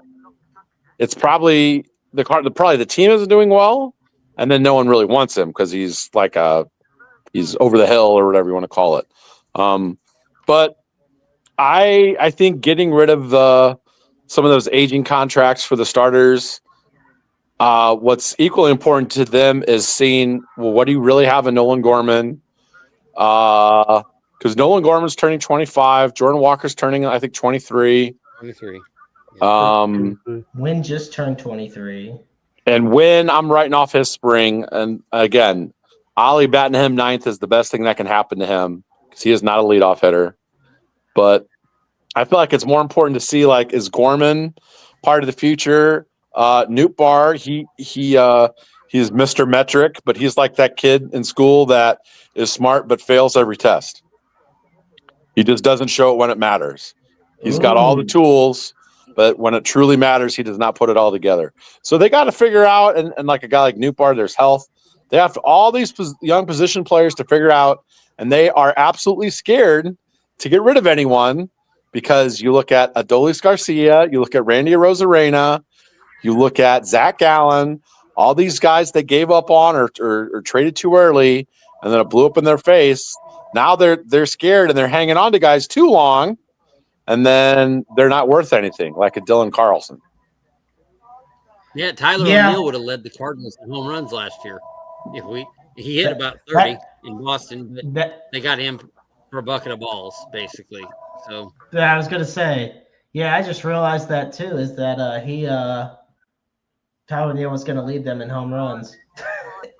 it's probably the team isn't doing well, and then no one really wants him because he's like he's over the hill or whatever you want to call it. But I think getting rid of some of those aging contracts for the starters. What's equally important to them is seeing, well, what do you really have in Nolan Gorman? Because Nolan Gorman's turning 25. Jordan Walker's turning, I think, 23.
23.
Wynn just turned 23.
And Wynn, I'm writing off his spring. And again, Ollie batting him ninth is the best thing that can happen to him because he is not a leadoff hitter. But I feel like it's more important to see, like, is Gorman part of the future? Newt Barr, he's Mr. Metric, but he's like that kid in school that is smart but fails every test. He just doesn't show it when it matters. He's got all the tools, but when it truly matters, he does not put it all together. So they got to figure out, and like a guy like Newt Barr, there's health. They have all these young position players to figure out, and they are absolutely scared to get rid of anyone because you look at Adolis Garcia, you look at Randy Arozarena, you look at Zach Gallen, all these guys they gave up on or traded too early, and then it blew up in their face. Now they're scared and they're hanging on to guys too long, and then they're not worth anything, like a Dylan Carlson.
Yeah, Tyler O'Neill would have led the Cardinals in home runs last year. He hit about 30 in Boston, but they got him for a bucket of balls, basically. So
I was gonna say, I just realized that too. Is that Tyler O'Neill was gonna lead them in home runs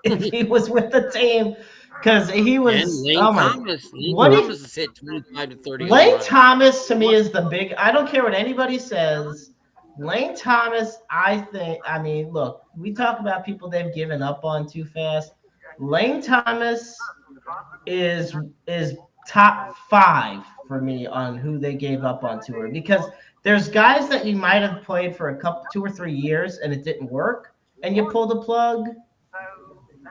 if he was with the team. Because he was.
And Lane Thomas has hit 25 to 30.
Lane Thomas to me is the big. I don't care what anybody says. Lane Thomas, I mean, look, we talk about people they've given up on too fast. Lane Thomas is top 5 for me on who they gave up on to her, because there's guys that you might have played for 2 or 3 years and it didn't work and you pull the plug.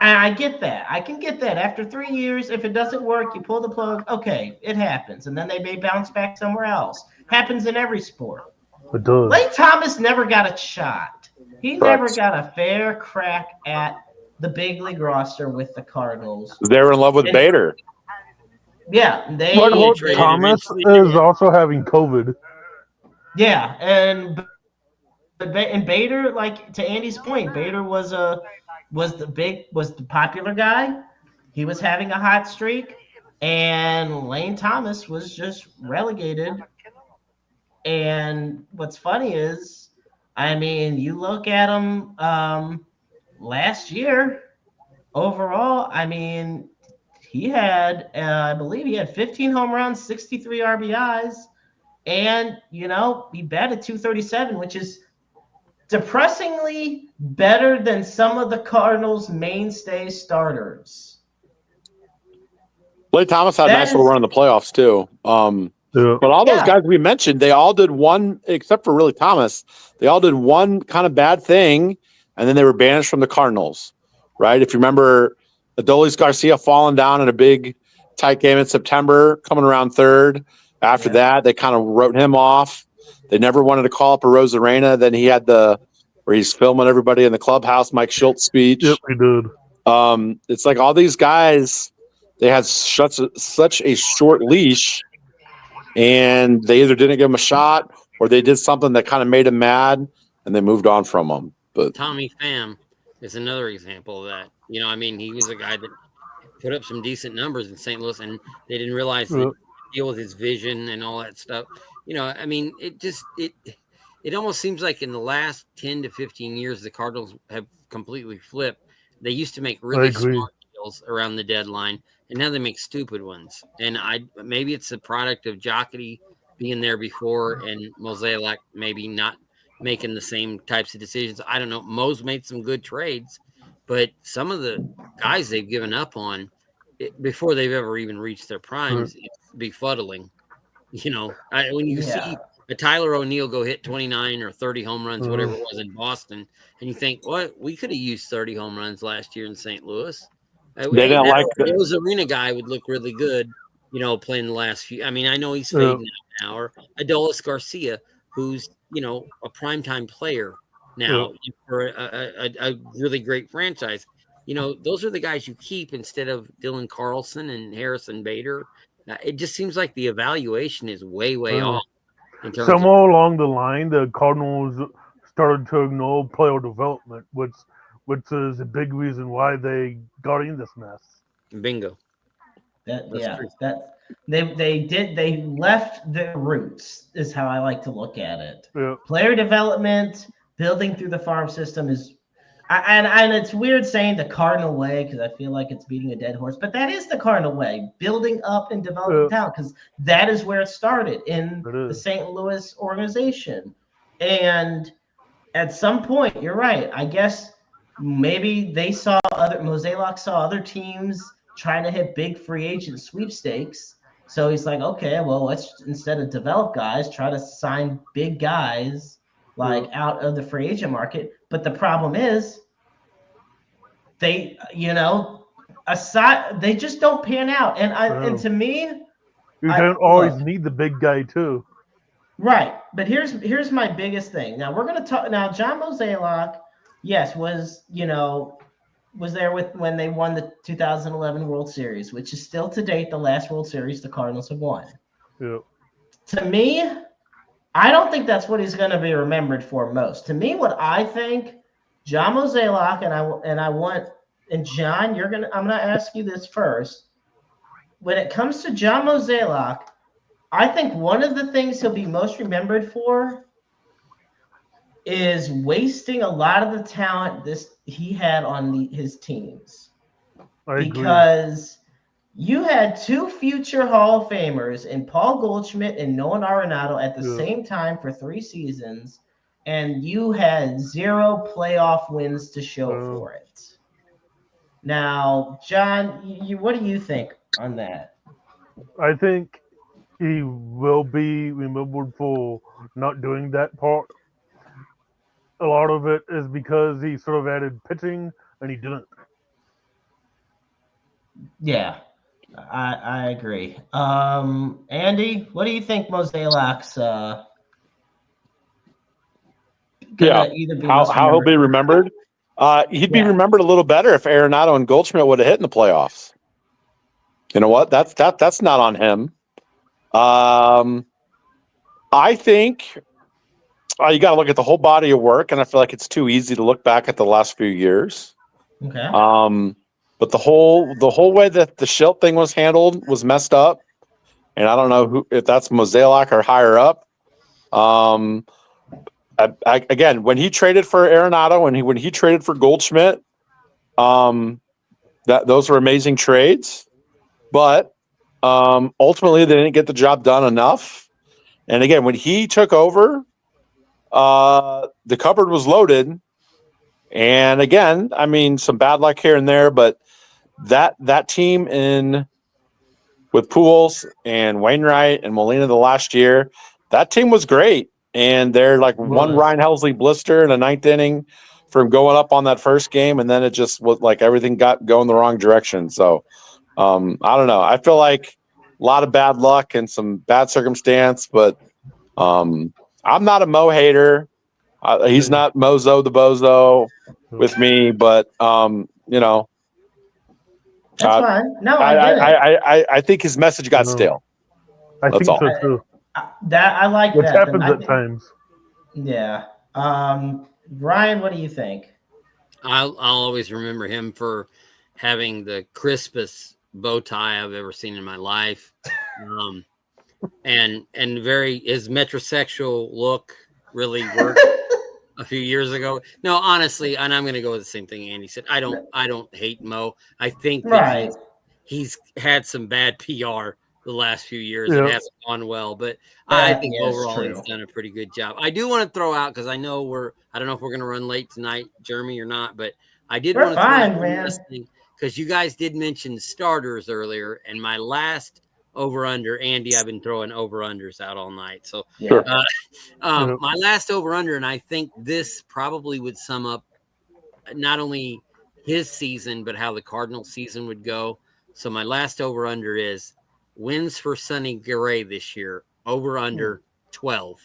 And I get that. I can get that. After 3 years, if it doesn't work, you pull the plug. Okay, it happens. And then they may bounce back somewhere else. Happens in every sport.
It does.
Lane Thomas never got a shot. He never got a fair crack at the big league roster with the Cardinals.
They were in love with Bader.
Yeah.
Thomas is also having COVID.
Yeah, and Bader, like to Andy's point, Bader was the popular guy. He was having a hot streak, and Lane Thomas was just relegated. And what's funny is, I mean, you look at him last year overall. I mean, he had, I believe, he had 15 home runs, 63 RBIs, and he batted .237, which is depressingly better than some of the Cardinals' mainstay starters.
Blake Thomas had a nice little run in the playoffs too. But all those guys we mentioned, they all did one, except for really Thomas. They all did one kind of bad thing, and then they were banished from the Cardinals, right? If you remember, Adolis Garcia falling down in a big tight game in September, coming around third. After that, they kind of wrote him off. They never wanted to call up a Rosarena. Then he had where he's filming everybody in the clubhouse, Mike Schultz speech.
Yep, he did.
It's like all these guys, they had such a short leash, and they either didn't give him a shot or they did something that kind of made him mad, and they moved on from him. But
Tommy Pham is another example of that. He was a guy that put up some decent numbers in St. Louis, and they didn't realize that deal with his vision and all that stuff. It almost seems like in the last 10 to 15 years, the Cardinals have completely flipped. They used to make really smart deals around the deadline, and now they make stupid ones. And maybe it's a product of Jocketty being there before and Mozeliak maybe not making the same types of decisions. I don't know. Mo's made some good trades, but some of the guys they've given up on before they've ever even reached their primes, it's befuddling. When you see a Tyler O'Neill go hit 29 or 30 home runs, whatever it was in Boston, and you think, what? We could have used 30 home runs last year in St. Louis.
They didn't like
those arena guy would look really good, playing the last few. I know he's fading out now. Or Adolis Garcia, who's a primetime player now for a really great franchise. Those are the guys you keep instead of Dylan Carlson and Harrison Bader. It just seems like the evaluation is way off.
Somewhere along the line, the Cardinals started to ignore player development, which is a big reason why they got in this mess.
Bingo.
They left their roots is how I like to look at it.
Yeah.
Player development, building through the farm system is, and it's weird saying the Cardinal way because I feel like it's beating a dead horse, but that is the Cardinal way, building up and developing talent, because that is where it started in the St. Louis organization. And at some point, you're right. I guess maybe Mozeliak saw other teams trying to hit big free agent sweepstakes. So he's like, okay, well, let's, instead of develop guys, try to sign big guys out of the free agent market. But the problem is they just don't pan out. And to me,
you don't always need the big guy too.
Right. But here's my biggest thing. Now we're gonna talk now. John Mozeliak, yes, was there when they won the 2011 World Series, which is still to date the last World Series the Cardinals have won.
Yeah.
To me, I don't think that's what he's going to be remembered for most. To me, what I think, John Mozeliak, and John, I'm going to ask you this first. When it comes to John Mozeliak, I think one of the things he'll be most remembered for is wasting a lot of the talent he had on his teams. Because you had two future Hall of Famers in Paul Goldschmidt and Nolan Arenado at the same time for 3 seasons, and you had 0 playoff wins to show for it. Now, John, what do you think on that?
I think he will be remembered for not doing that part. A lot of it is because he sort of added pitching, and he didn't.
Yeah, I agree. Andy, what do you think Mozeliak's
how he'll be remembered? He'd be remembered a little better if Arenado and Goldschmidt would have hit in the playoffs. You know what? That's not on him. I think you got to look at the whole body of work, and I feel like it's too easy to look back at the last few years.
Okay.
But the whole way that the Schilt thing was handled was messed up, and I don't know if that's Mozeliak or higher up. Again, when he traded for Arenado and when he traded for Goldschmidt, those were amazing trades, but ultimately they didn't get the job done enough. And again, when he took over, the cupboard was loaded. And again, I mean, some bad luck here and there, but that team in with Pujols and Wainwright and Molina the last year, that team was great. And they're like one Ryan Helsley blister in the ninth inning from going up on that first game, and then it just was like everything got going the wrong direction. So I don't know. I feel like a lot of bad luck and some bad circumstance, but I'm not a Mo hater. He's not Mozo the Bozo with me, but you know,
that's fine. No, I get it.
I think his message got stale.
I think so too.
I like
Which
that.
happens at times.
Yeah. Ryan, what do you think?
I'll always remember him for having the crispest bow tie I've ever seen in my life, and his metrosexual look really worked a few years ago. No, honestly, and I'm going to go with the same thing Andy said. I don't hate Mo. I think that he's had some bad PR the last few years. It hasn't gone well, but I think overall he's done a pretty good job. I do want to throw out, because I don't know if we're going to run late tonight, Jeremy, or not, but I did want to throw out listening, because you guys did mention starters earlier, and my last over-under, Andy, I've been throwing over-unders out all night. So my last over-under, and I think this probably would sum up not only his season, but how the Cardinals season would go. So my last over-under is wins for Sonny Gray this year, over-under 12.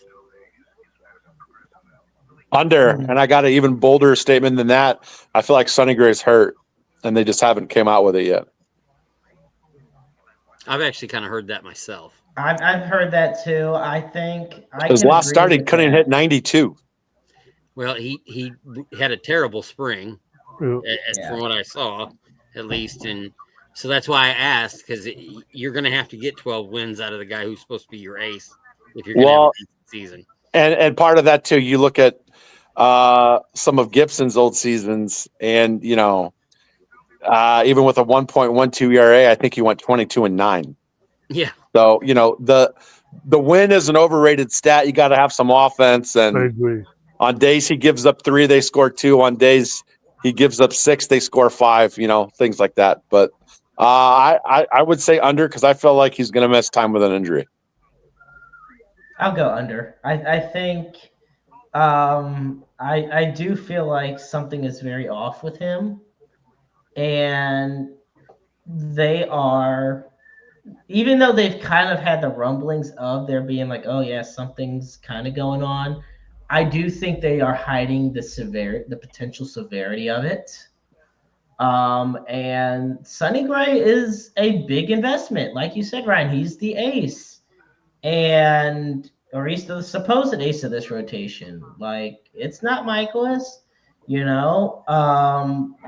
Under, and I got an even bolder statement than that. I feel like Sonny Gray's hurt, and they just haven't came out with it yet.
I've actually kind of heard that myself.
I've heard that too. I think
his last start he couldn't hit 92.
Well, he had a terrible spring, from what I saw, at least, and so that's why I asked, because you're going to have to get 12 wins out of the guy who's supposed to be your ace if you're going to have a decent season. And part of that too, you look at some of Gibson's old seasons, and you know, even with a 1.12 ERA, I think he went 22-9. Yeah. So you know, the win is an overrated stat. You got to have some offense, and
I agree.
On days he gives up 3, they score 2. On days he gives up 6, they score 5. You know, things like that. But I would say under, because I feel like he's going to miss time with an injury.
I'll go under. I think I do feel like something is very off with him, and they are, even though they've kind of had the rumblings of there being like, oh yeah, something's kind of going on, I do think they are hiding the potential severity of it. And Sonny Gray is a big investment. Like you said, Ryan, he's the ace. Or he's the supposed ace of this rotation. Like, it's not Michaelis, you know.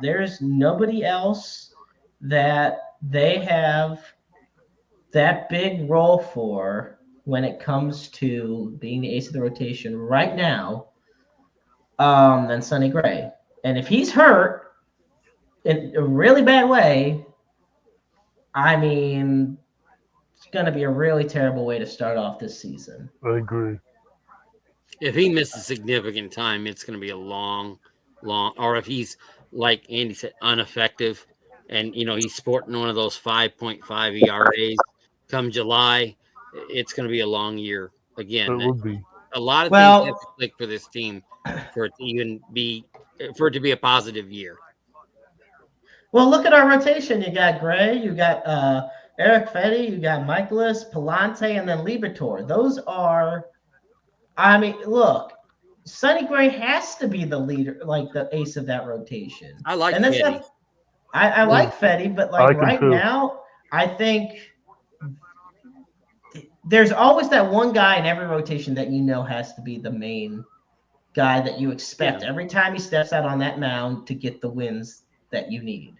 There's nobody else that they have that big role for when it comes to being the ace of the rotation right now than Sonny Gray. And if he's hurt in a really bad way, I mean, it's going to be a really terrible way to start off this season.
I agree.
If he misses significant time, it's going to be a long, or if he's, like Andy said, ineffective, and, you know, he's sporting one of those 5.5 ERAs come July, it's going to be a long year. Again,
it would be.
A lot of things have to click for this team for it to be a positive year.
Well, look at our rotation. You got Gray, you got Eric Fetty, you got Michaelis, Palante, and then Liberatore. Those are, I mean, look, Sonny Gray has to be the leader, like the ace of that rotation.
I like Fetty.
I like Fetty, but like right now, I think there's always that one guy in every rotation that you know has to be the main guy that you expect every time he steps out on that mound to get the wins that you need.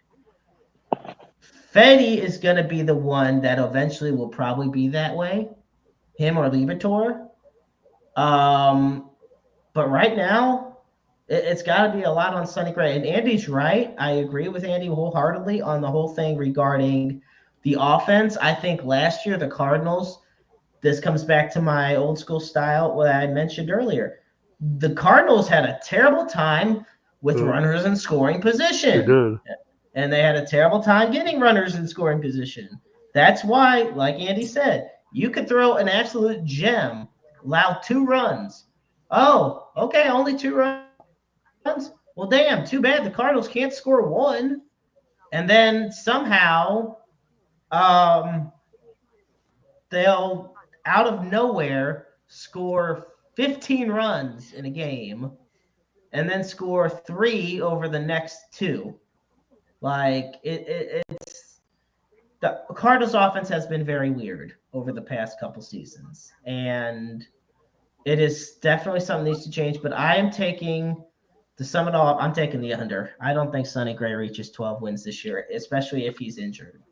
Fetty is going to be the one that eventually will probably be that way, him or Liberatore. But right now, it's got to be a lot on Sonny Gray. And Andy's right. I agree with Andy wholeheartedly on the whole thing regarding the offense. I think last year the Cardinals, this comes back to my old school style, what I mentioned earlier. The Cardinals had a terrible time with runners in scoring position.
They did.
And they had a terrible time getting runners in scoring position. That's why, like Andy said, you could throw an absolute gem, allow 2 runs. Oh, okay, only 2 runs. Well, damn, too bad the Cardinals can't score 1. And then somehow they'll, out of nowhere, score 15 runs in a game and then score 3 over the next 2. Like, it's the Cardinals offense has been very weird over the past couple seasons. And it is definitely something that needs to change. But I am taking, to sum it all up, I'm taking the under. I don't think Sonny Gray reaches 12 wins this year, especially if he's injured.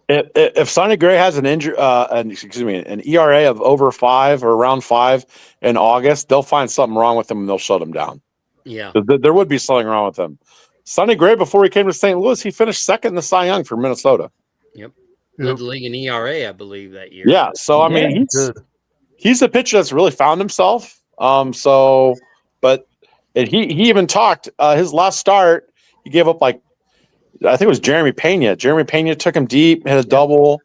If Sonny Gray has an ERA of over 5 or around 5 in August, they'll find something wrong with him and they'll shut him down.
Yeah,
There would be something wrong with him. Sonny Gray, before he came to St. Louis, he finished second in the Cy Young for Minnesota.
Led the league in ERA, I believe, that year.
Yeah, so I mean, he's a pitcher that's really found himself. But he even talked his last start. He gave up I think it was Jeremy Pena. Jeremy Pena took him deep, hit a double,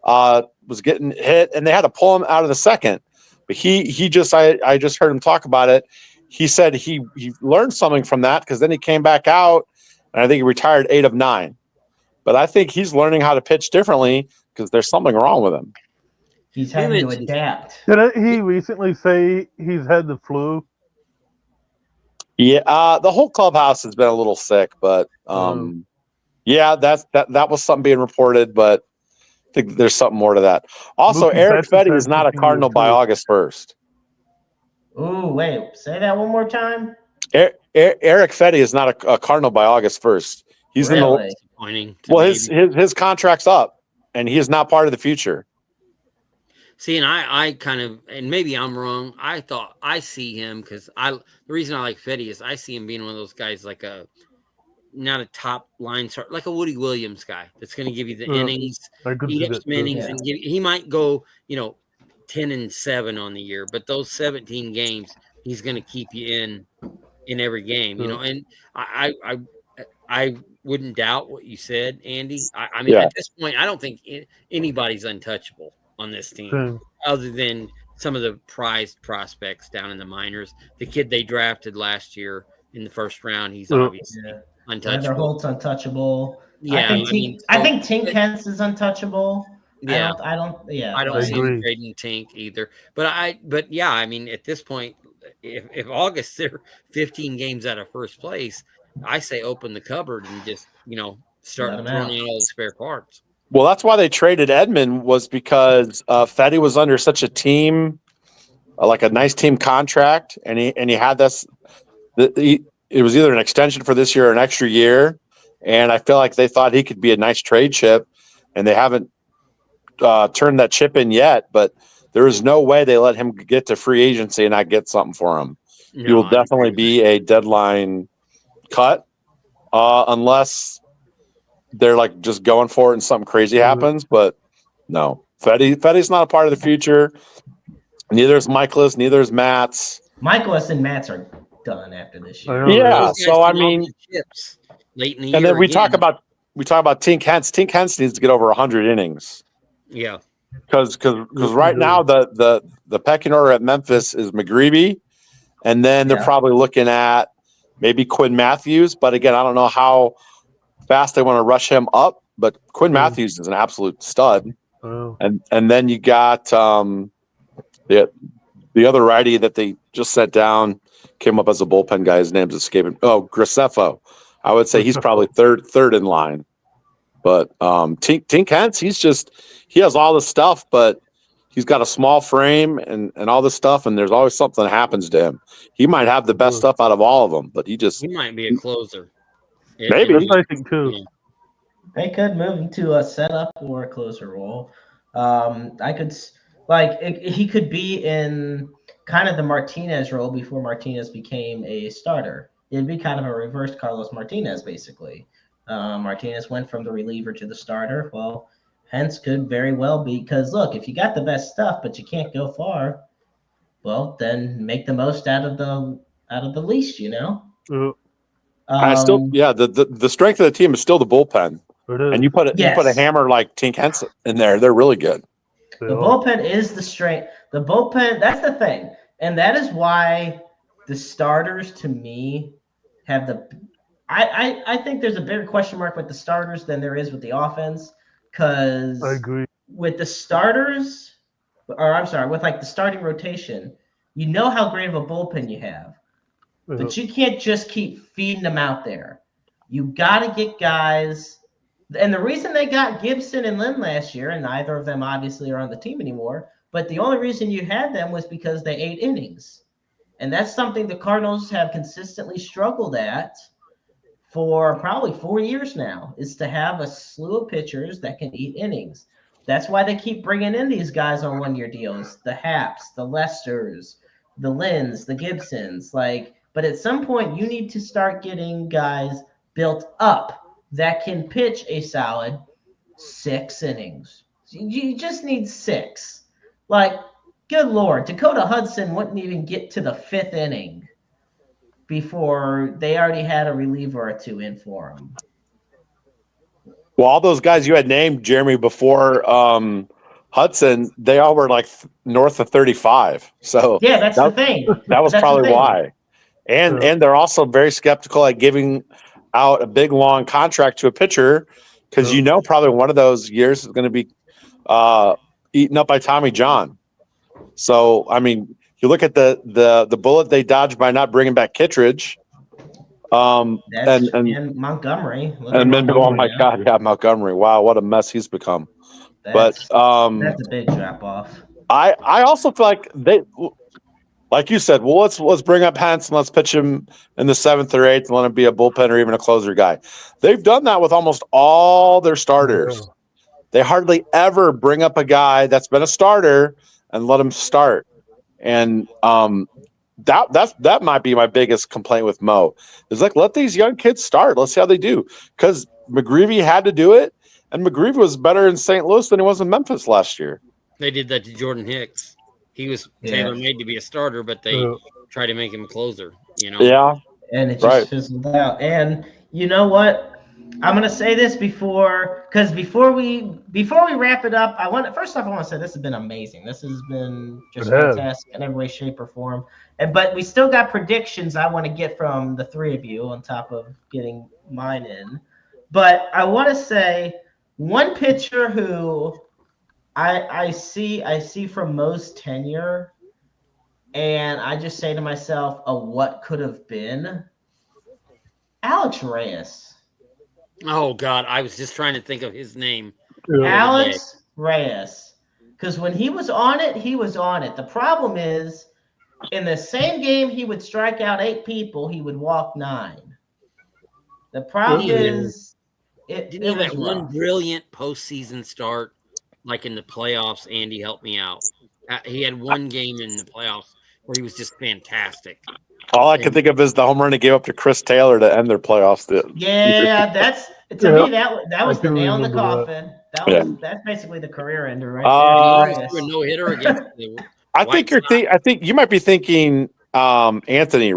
was getting hit, and they had to pull him out of the second. But he just I just heard him talk about it. He said he learned something from that because then he came back out, and I think he retired 8 of 9. But I think he's learning how to pitch differently because there's something wrong with him.
He's having to adapt.
Did he recently say he's had the flu?
Yeah, the whole clubhouse has been a little sick, but yeah, that was something being reported, but I think there's something more to that. Also, Eric Fetty is not a Cardinal by August 1st.
Ooh, wait, say that one more time.
Eric Fetty is not a Cardinal by August 1st. He's
really?
in the his contract's up, and he is not part of the future.
See, and I kind of, and maybe I'm wrong. I thought I see him because the reason I like Fetty is I see him being one of those guys like not a top line start, like a Woody Williams guy that's going to give you the innings, eat up some innings, and he might go 10-7 on the year, but those 17 games he's going to keep you in every game, And I wouldn't doubt what you said, Andy. I mean, at this point, I don't think anybody's untouchable on this team, other than some of the prized prospects down in the minors. The kid they drafted last year in the first round, he's obviously untouchable.
Holt's untouchable.
Yeah,
I think Tink Hence is untouchable.
Yeah,
I don't
see him trading Tink either. But yeah, I mean, at this point, if August they're 15 games out of first place, I say open the cupboard and just start throwing out all the spare parts.
Well, that's why they traded Edman, was because Fetty was under such a team, like a nice team contract, and he had this. It was either an extension for this year or an extra year, and I feel like they thought he could be a nice trade chip, and they haven't turned that chip in yet. But there is no way they let him get to free agency and not get something for him. No, he will definitely be a deadline cut, unless they're like just going for it and something crazy happens. But no, Fetty's not a part of the future. Neither is Michaelis, neither is Matz.
Michaelis and Matz are done after this year.
Yeah, so I mean,
late in the
and
year
then we talk about Tink Hence. Tink Hence needs to get over 100 innings.
Yeah,
because right now the pecking order at Memphis is McGreevy, and then they're probably looking at maybe Quinn Matthews. But again, I don't know how fast they want to rush him up. But Quinn Matthews is an absolute stud. And then you got the other righty that they just set down, came up as a bullpen guy. His name's escaping. Oh, Graceffo. I would say he's probably third in line. But Tink Hence, he has all the stuff, but he's got a small frame and all this stuff, and there's always something that happens to him. He might have the best stuff out of all of them, but he
might be a closer.
Maybe.
I think too.
They could move him to a setup or a closer role. He could be in kind of the Martinez role before Martinez became a starter. It'd be kind of a reverse Carlos Martinez, basically. Martinez went from the reliever to the starter. Well, Hence could very well be, because look, if you got the best stuff but you can't go far, well, then make the most out of the least,
I still, the strength of the team is still the bullpen. And you put a
Yes.
hammer like Tink Henson in there, they're really good.
The bullpen is the strength. The bullpen, that's the thing. And that is why the starters, to me, have the I think there's a bigger question mark with the starters than there is with the offense. Because
I agree.
with the starters, or I'm sorry, with like the starting rotation, you know how great of a bullpen you have. But you can't just keep feeding them out there. You got to get guys. And the reason they got Gibson and Lynn last year, and neither of them obviously are on the team anymore, but the only reason you had them was because they ate innings. And that's something the Cardinals have consistently struggled at for probably 4 years now, is to have a slew of pitchers that can eat innings. That's why they keep bringing in these guys on one-year deals, the Haps, the Lesters, the Lynns, the Gibsons. But at some point, you need to start getting guys built up that can pitch a solid 6 innings. You just need 6. Good Lord, Dakota Hudson wouldn't even get to the 5th inning before they already had a reliever or 2 in for him.
Well, all those guys you had named, Jeremy, before Hudson, they all were like north of 35. So
yeah, that's the thing.
That was probably why. And they're also very skeptical at giving out a big long contract to a pitcher because probably one of those years is going to be eaten up by Tommy John. So I mean, you look at the bullet they dodged by not bringing back Kittredge. And
Montgomery.
And then, oh my God, yeah, Montgomery. Wow, what a mess he's become. That's
a big drop off.
I also feel like they, like you said, well, let's bring up Henson, let's pitch him in the 7th or 8th and let him be a bullpen or even a closer guy. They've done that with almost all their starters. Yeah. They hardly ever bring up a guy that's been a starter and let him start. And that might be my biggest complaint with Mo. Is let these young kids start. Let's see how they do. Because McGreevy had to do it, and McGreevy was better in St. Louis than he was in Memphis last year.
They did that to Jordan Hicks. He was tailor-made to be a starter, but they tried to make him a closer.
Yeah,
and it just fizzled out. And you know what? I'm gonna say this before we wrap it up. I want to say this has been amazing. This has been just fantastic in every way, shape, or form. But we still got predictions I want to get from the 3 of you on top of getting mine in. But I want to say one pitcher who I see from Mo's tenure, and I just say to myself, what could have been? Alex Reyes.
Oh, God, I was just trying to think of his name.
Alex Reyes. Because when he was on it, he was on it. The problem is, in the same game he would strike out 8 people, he would walk 9. The problem is, it was that
one brilliant postseason start, like in the playoffs. Andy, help me out. He had one game in the playoffs where he was just fantastic.
All I can think of is the home run he gave up to Chris Taylor to end their playoffs.
Yeah, that's me. That was the nail in the coffin. That's basically the career ender right there.
A no hitter against
I think you might be thinking Anthony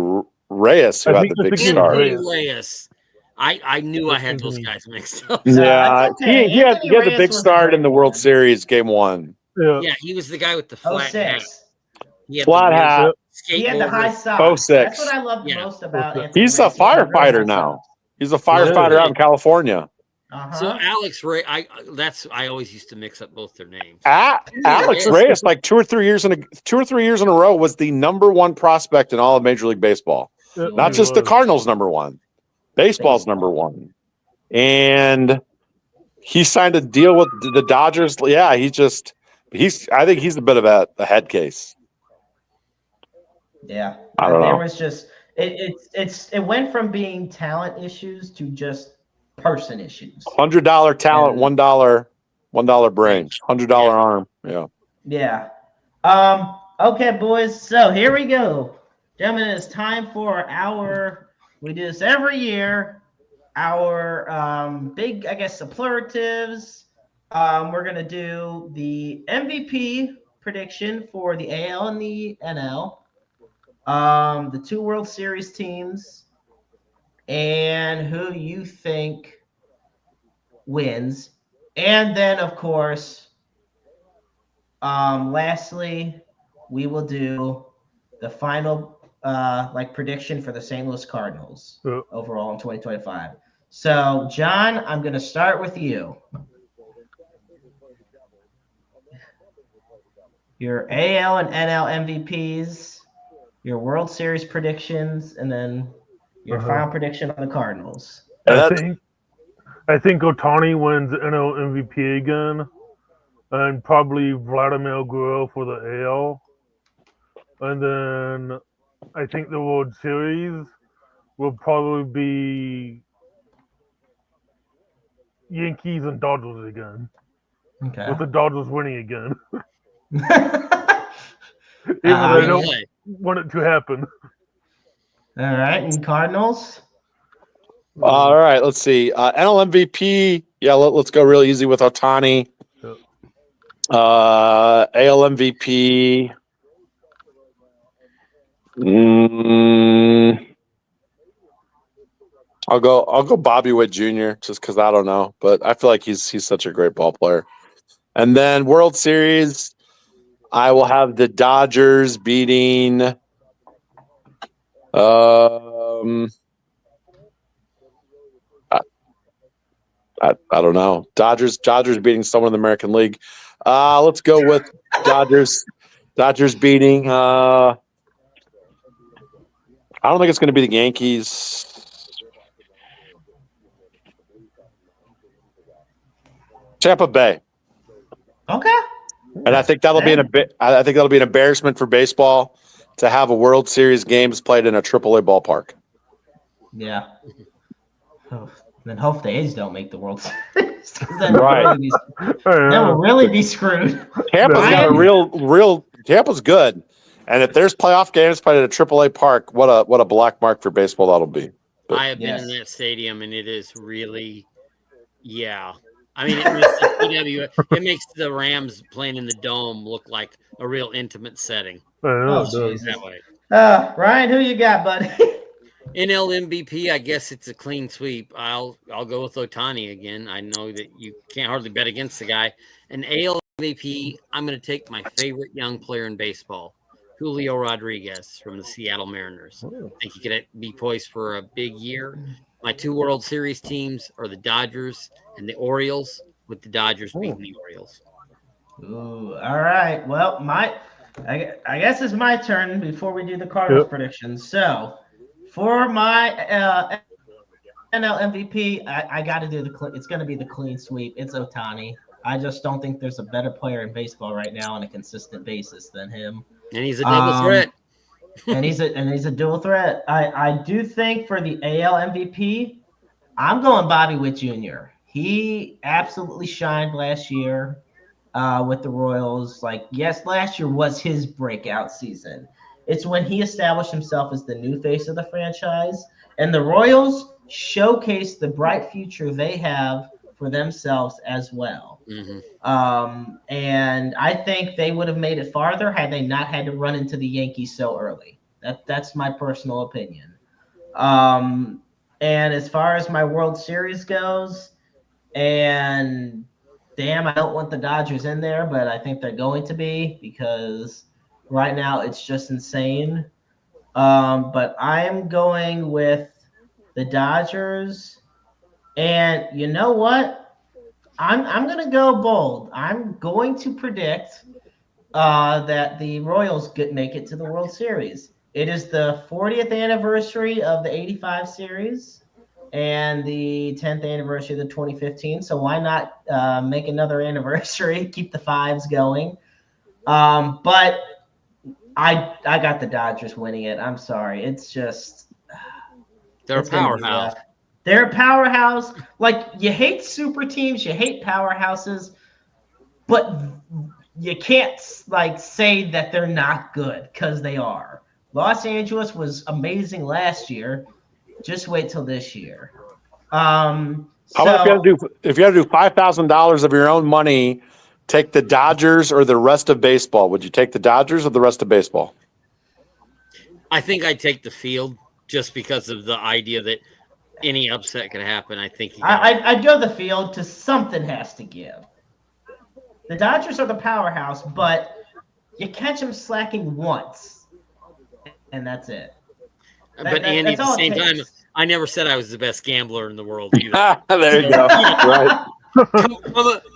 Reyes, who had the big start.
Reyes. I knew I had those guys mixed up.
Yeah, he had the big start in the World Series Game 1.
Yeah, he was the guy with the flat hat.
Flat hat.
He had the high socks. That's what I love most about Anthony
He's a firefighter now. He's a firefighter out in California.
So Alex Reyes, I always used to mix up both their names.
Alex Reyes, like 2 or 3 years in a row, was the #1 prospect in all of Major League Baseball. Not just the Cardinals #1, baseball's #1. And he signed a deal with the Dodgers. Yeah, I think he's a bit of a head case.
Yeah,
I don't know.
There was just it went from being talent issues to just person issues.
$100 talent, $1 brain, $100 arm. Yeah.
Yeah. Okay, boys. So here we go, gentlemen. It's time for we do this every year. Our big, I guess, superlatives. We're gonna do the MVP prediction for the AL and the NL. The 2 World Series teams, and who you think wins. And then, of course, lastly, we will do the final prediction for the St. Louis Cardinals overall in 2025. So, John, I'm going to start with you. Your AL and NL MVPs, your World Series predictions, and then your final prediction on the Cardinals.
I think Ohtani wins NL MVP again, and probably Vladimir Guerrero for the AL. And then I think the World Series will probably be Yankees and Dodgers again.
Okay.
With the Dodgers winning again. Even though I don't want it to happen.
All right, and Cardinals?
All right, let's see. NL MVP. Yeah, let's go real easy with Ohtani.
Yep.
AL MVP. I'll go Bobby Witt Jr. just because I don't know, but I feel like he's such a great ball player. And then World Series, I will have the Dodgers beating. I don't know. Dodgers beating someone in the American League. Let's go with Dodgers. Dodgers beating. I don't think it's going to be the Yankees. Tampa Bay.
Okay.
And I think that'll be an embarrassment for baseball to have a World Series games played in a AAA ballpark.
Yeah. Oh, then hope the A's don't make the World Series. Then
Right.
we'll really be screwed.
Tampa's got a real. Tampa's good, and if there's playoff games played at a AAA park, what a black mark for baseball that'll be.
But, I have been in that stadium, and it is really, I mean, it makes the Rams playing in the Dome look like a real intimate setting.
That way. Ryan, who you got, buddy?
NL MVP, I guess it's a clean sweep. I'll go with Ohtani again. I know that you can't hardly bet against the guy. And AL MVP, I'm going to take my favorite young player in baseball, Julio Rodriguez from the Seattle Mariners. I think he could be poised for a big year. My two World Series teams are the Dodgers and the Orioles, with the Dodgers beating the Orioles.
Ooh, all right. Well, I guess it's my turn before we do the Cardinals predictions. So, for my NL MVP, I got to do it's going to be the clean sweep. It's Ohtani. I just don't think there's a better player in baseball right now on a consistent basis than him.
And he's a double threat.
and he's a dual threat. I do think for the AL MVP, I'm going Bobby Witt Jr. He absolutely shined last year with the Royals. Last year was his breakout season. It's when he established himself as the new face of the franchise, and the Royals showcased the bright future they have for themselves as well.
Mm-hmm.
And I think they would have made it farther had they not had to run into the Yankees so early. That's my personal opinion. And as far as my World Series goes, and damn, I don't want the Dodgers in there, but I think they're going to be because right now it's just insane. But I am going with the Dodgers. And you know what? I'm going to go bold. I'm going to predict that the Royals make it to the World Series. It is the 40th anniversary of the 85 series and the 10th anniversary of the 2015. So why not make another anniversary, keep the fives going? But I got the Dodgers winning it. I'm sorry. It's just
they're a powerhouse.
They're a powerhouse. You hate super teams, you hate powerhouses, but you can't say that they're not good because they are. Los Angeles was amazing last year. Just wait till this year. How
about if you had to do $5,000 of your own money, take the Dodgers or the rest of baseball? Would you take the Dodgers or the rest of baseball?
I think I'd take the field just because of the idea that any upset could happen. I think
I'd go the field to something has to give. The Dodgers are the powerhouse, but you catch them slacking once, and that's it.
But Andy, at the same time, I never said I was the best gambler in the world either.
There you go. Right.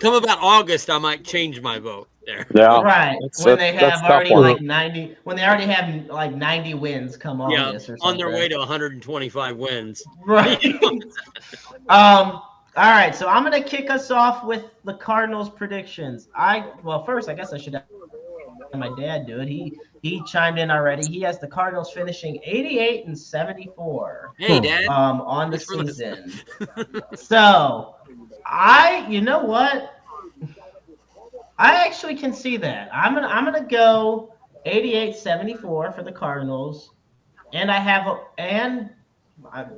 Come about August, I might change my vote there.
Yeah.
Right. When they have already like 90, when they already have like 90 wins come August or something.
On their way to 125 wins.
Right. All right. So I'm gonna kick us off with the Cardinals predictions. First, I guess I should have my dad do it. He chimed in already. He has the Cardinals finishing 88-74.
Hey, Dad.
On the season. So you know what? I actually can see that. I'm gonna go 88-74 for the Cardinals, and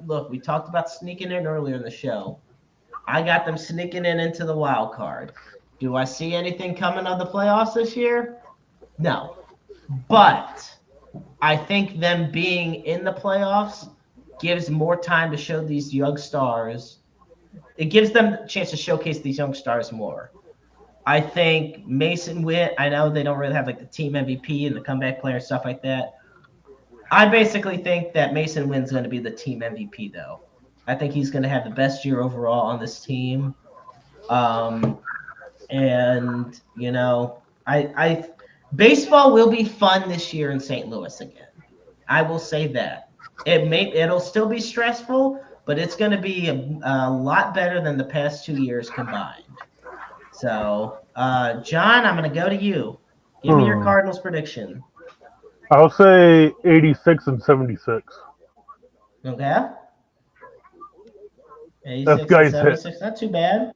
look, we talked about sneaking in earlier in the show. I got them sneaking into the wild card. Do I see anything coming of the playoffs this year? No, but I think them being in the playoffs gives more time to show these young stars. It gives them a chance to showcase these young stars more. I think Mason Witt, I know they don't really have like the team MVP and the comeback player and stuff like that. I basically think that Mason Witt's going to be the team MVP, though. I think he's going to have the best year overall on this team. And, you know, baseball will be fun this year in St. Louis again. I will say that. It'll still be stressful, but it's going to be a lot better than the past 2 years combined. So, John, I'm going to go to you. Give me your Cardinals prediction.
I'll say 86-76.
Okay.
86-76.
Not too bad.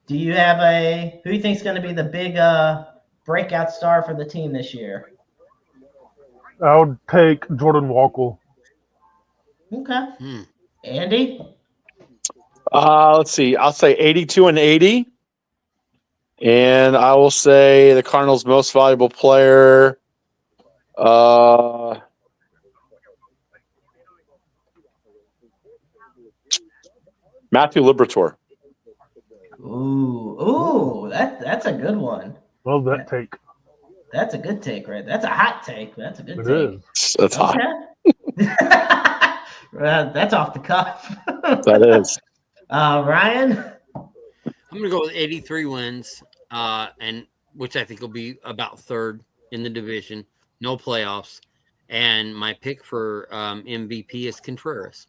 Do you have who do you think is going to be the big breakout star for the team this year?
I'll take Jordan Walker.
Okay. Andy?
Let's see. I'll say 82-80. And I will say the Cardinals' most valuable player. Matthew Liberatore.
Ooh, that's a good one.
Love that take.
That's a good take, right? That's a hot take. That's a good take.
It is.
That's hot.
That's off the cuff.
That is.
Ryan?
I'm going to go with 83 wins, and which I think will be about third in the division. No playoffs. And my pick for MVP is Contreras.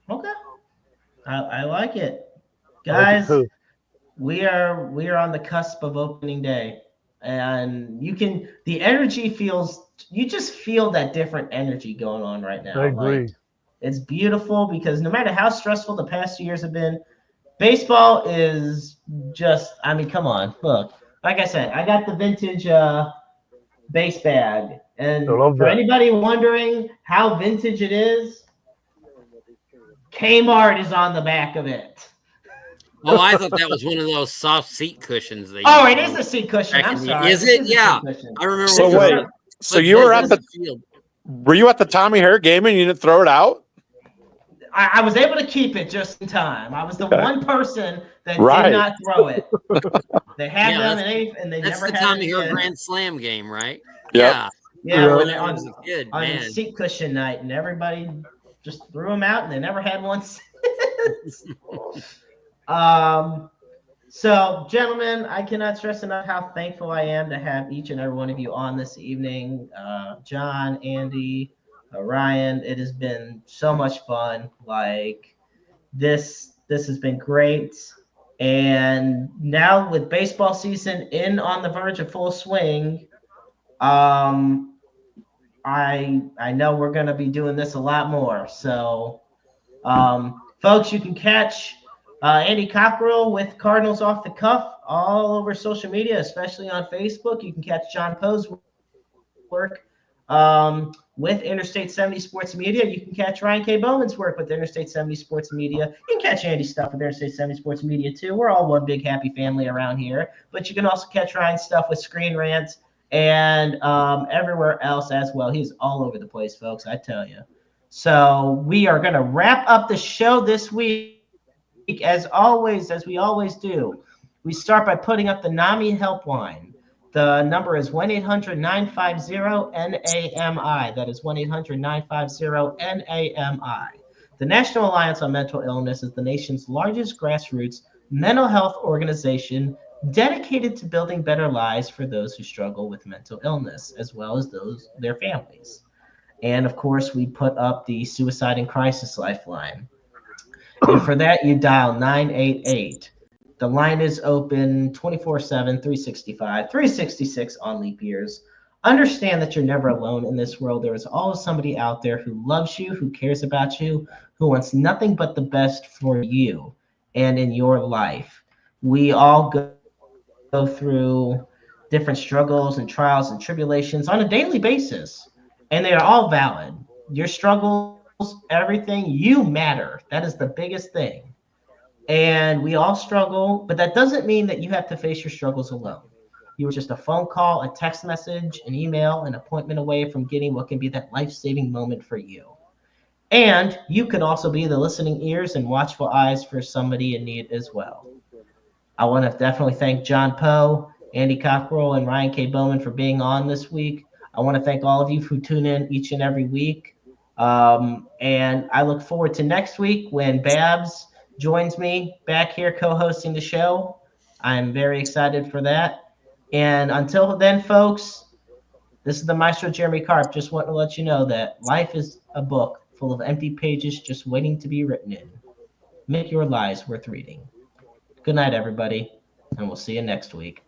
Okay. I like it. Guys, we are on the cusp of opening day. And the energy you just feel that different energy going on right now.
I agree.
Like, it's beautiful because no matter how stressful the past 2 years have been, baseball is just, I mean, come on, look. Like I said, I got the vintage base bag. And for anybody wondering how vintage it is, Kmart is on the back of it.
Oh, I thought that was one of those soft seat cushions. It
is a seat cushion. I'm sorry.
Is it? Yeah. I remember.
So wait. So you were at the field. Were you at the Tommy Hare game and you didn't throw it out?
I was able to keep it just in time. I was the one person that did not throw it. They had them and they never had it.
That's the Tommy Hare Grand Slam game, right?
Yep.
Yeah.
When I was a kid,
on seat cushion night, and everybody just threw them out, and they never had one since. So, gentlemen, I cannot stress enough how thankful I am to have each and every one of you on this evening. John, Andy, Ryan, it has been so much fun. Like, this has been great. And now with baseball season on the verge of full swing, I know we're going to be doing this a lot more. So, folks, you can catch Andy Cockerill with Cardinals Off the Cuff all over social media, especially on Facebook. You can catch John Poe's work with Interstate 70 Sports Media. You can catch Ryan K. Boman's work with Interstate 70 Sports Media. You can catch Andy's stuff with Interstate 70 Sports Media, too. We're all one big happy family around here. But you can also catch Ryan's stuff with Screen Rant and everywhere else as well. He's all over the place, folks, I tell you. So we are going to wrap up the show this week. As always, as we always do, we start by putting up the NAMI helpline. The number is 1-800-950-NAMI. That is 1-800-950-NAMI. The National Alliance on Mental Illness is the nation's largest grassroots mental health organization dedicated to building better lives for those who struggle with mental illness, as well as those their families. And of course, we put up the Suicide and Crisis Lifeline. And for that, you dial 988. The line is open 24/7, 365, 366 on leap years. Understand that you're never alone in this world. There is always somebody out there who loves you, who cares about you, who wants nothing but the best for you and in your life. We all go through different struggles and trials and tribulations on a daily basis, and they are all valid. Your struggles, everything, you matter. That is the biggest thing. And we all struggle, but that doesn't mean that you have to face your struggles alone. You were just a phone call, a text message, an email, an appointment away from getting what can be that life-saving moment for you. And you could also be the listening ears and watchful eyes for somebody in need as well. I want to definitely thank John Poe, Andy Cockerill, and Ryan K. Boman for being on this week. I want to thank all of you who tune in each and every week. And I look forward to next week when Babs joins me back here co-hosting the show. I'm very excited for that. And until then, folks, this is the Maestro Jeremy Karp. Just want to let you know that life is a book full of empty pages just waiting to be written in. Make your lives worth reading. Good night, everybody, and we'll see you next week.